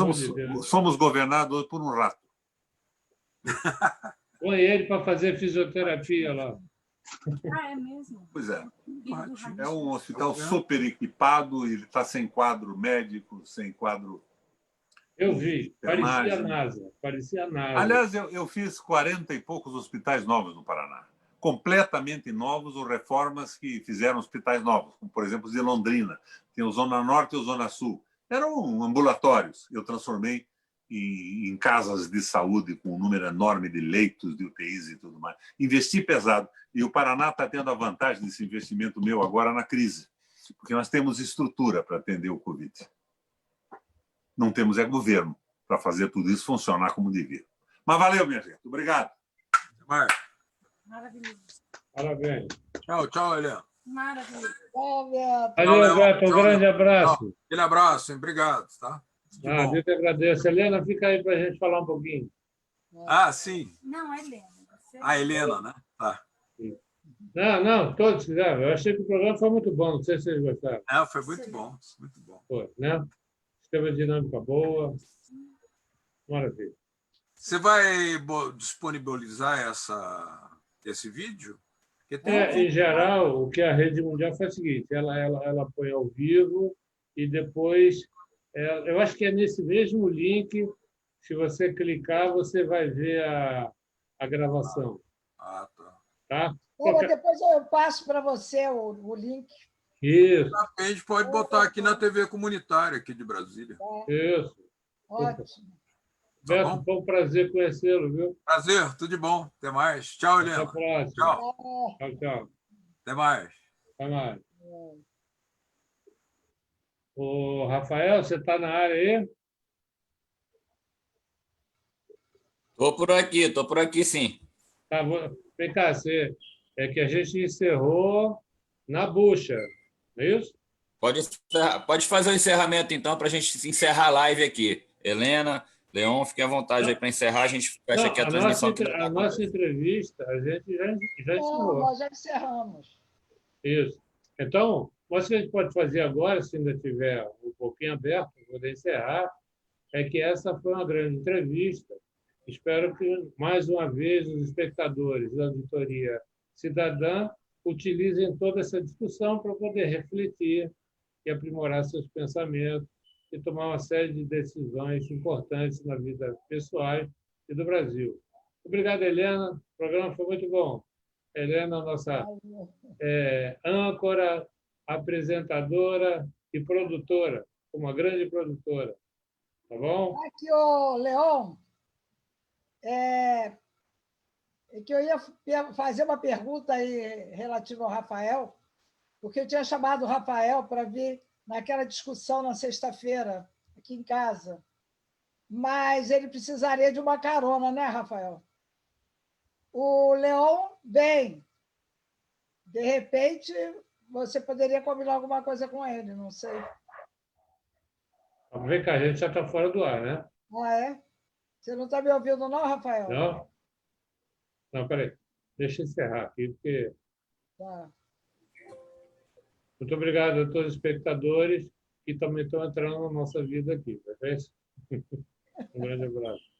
somos governados por um rato. Põe ele para fazer fisioterapia lá. É mesmo? Pois é. É um hospital super equipado, ele está sem quadro médico, sem quadro... Eu vi, parecia a NASA. Aliás, eu fiz 40 e poucos hospitais novos no Paraná. completamente novos ou reformas que fizeram hospitais novos, como, por exemplo, os de Londrina. Tem o Zona Norte e o Zona Sul. Eram ambulatórios. Eu transformei em casas de saúde com um número enorme de leitos, de UTIs e tudo mais. Investi pesado. E o Paraná está tendo a vantagem desse investimento meu agora na crise, porque nós temos estrutura para atender o Covid. Não temos governo para fazer tudo isso funcionar como devia. Mas valeu, minha gente. Obrigado. Até mais. Maravilhoso. Parabéns. Tchau, tchau, Helena. Maravilhoso. Tchau, Beto. Valeu, Leão. Beto. Um Tchau, grande Leão. abraço. Aquele abraço, hein? Obrigado, tá? Tudo de bom. Eu que agradeço. Helena, fica aí para a gente falar um pouquinho. Ah, sim. Não, é Helena. Você... A Helena, né? Tá. Não, todos fizeram. Eu achei que o programa foi muito bom. Não sei se vocês gostaram. É, foi muito bom, muito bom. Foi, né? Teve uma dinâmica boa. Maravilha. Você vai disponibilizar esse vídeo? Porque tem Em geral, o que a Rede Mundial faz é o seguinte, ela põe ao vivo e depois, eu acho que é nesse mesmo link, se você clicar, você vai ver a gravação. Ah, tá. Tá? Não, mas depois eu passo para você o link. Isso, A gente pode botar aqui na TV comunitária aqui de Brasília. isso. Ótimo. Beto, foi um prazer conhecê-lo, viu? Prazer, tudo de bom. Até mais. Tchau, Até a Helena. próxima. Tchau. Tchau, tchau. Até mais. Até mais. Ô, Rafael, você está na área aí? Tô por aqui sim. Tá, vem cá, é que a gente encerrou na bucha, não é isso? Pode fazer o encerramento, então, para a gente encerrar a live aqui. Helena, Leon, fiquem à vontade aí para encerrar. A gente fecha aqui a transmissão. A nossa entrevista, a gente já encerrou. Nós já encerramos. Isso. Então, o que a gente pode fazer agora, se ainda tiver um pouquinho aberto, para poder encerrar, é que essa foi uma grande entrevista. Espero que, mais uma vez, os espectadores da Auditoria Cidadã utilizem toda essa discussão para poder refletir e aprimorar seus pensamentos e tomar uma série de decisões importantes na vida pessoal e do Brasil. Obrigado, Helena. O programa foi muito bom. Helena, nossa âncora, apresentadora e produtora, uma grande produtora. Tá bom? Aqui, ô, Leon, que eu ia fazer uma pergunta aí relativa ao Rafael, porque eu tinha chamado o Rafael para vir naquela discussão na sexta-feira, aqui em casa, mas ele precisaria de uma carona, né, Rafael? O Leon vem. De repente, você poderia combinar alguma coisa com ele, não sei. Vem cá, a gente já está fora do ar, né? Ah, é? Você não está me ouvindo, não, Rafael? Não? Não, peraí. Deixa eu encerrar aqui, porque... Tá. Muito obrigado a todos os espectadores que também estão entrando na nossa vida aqui. Tá bem? Um grande abraço.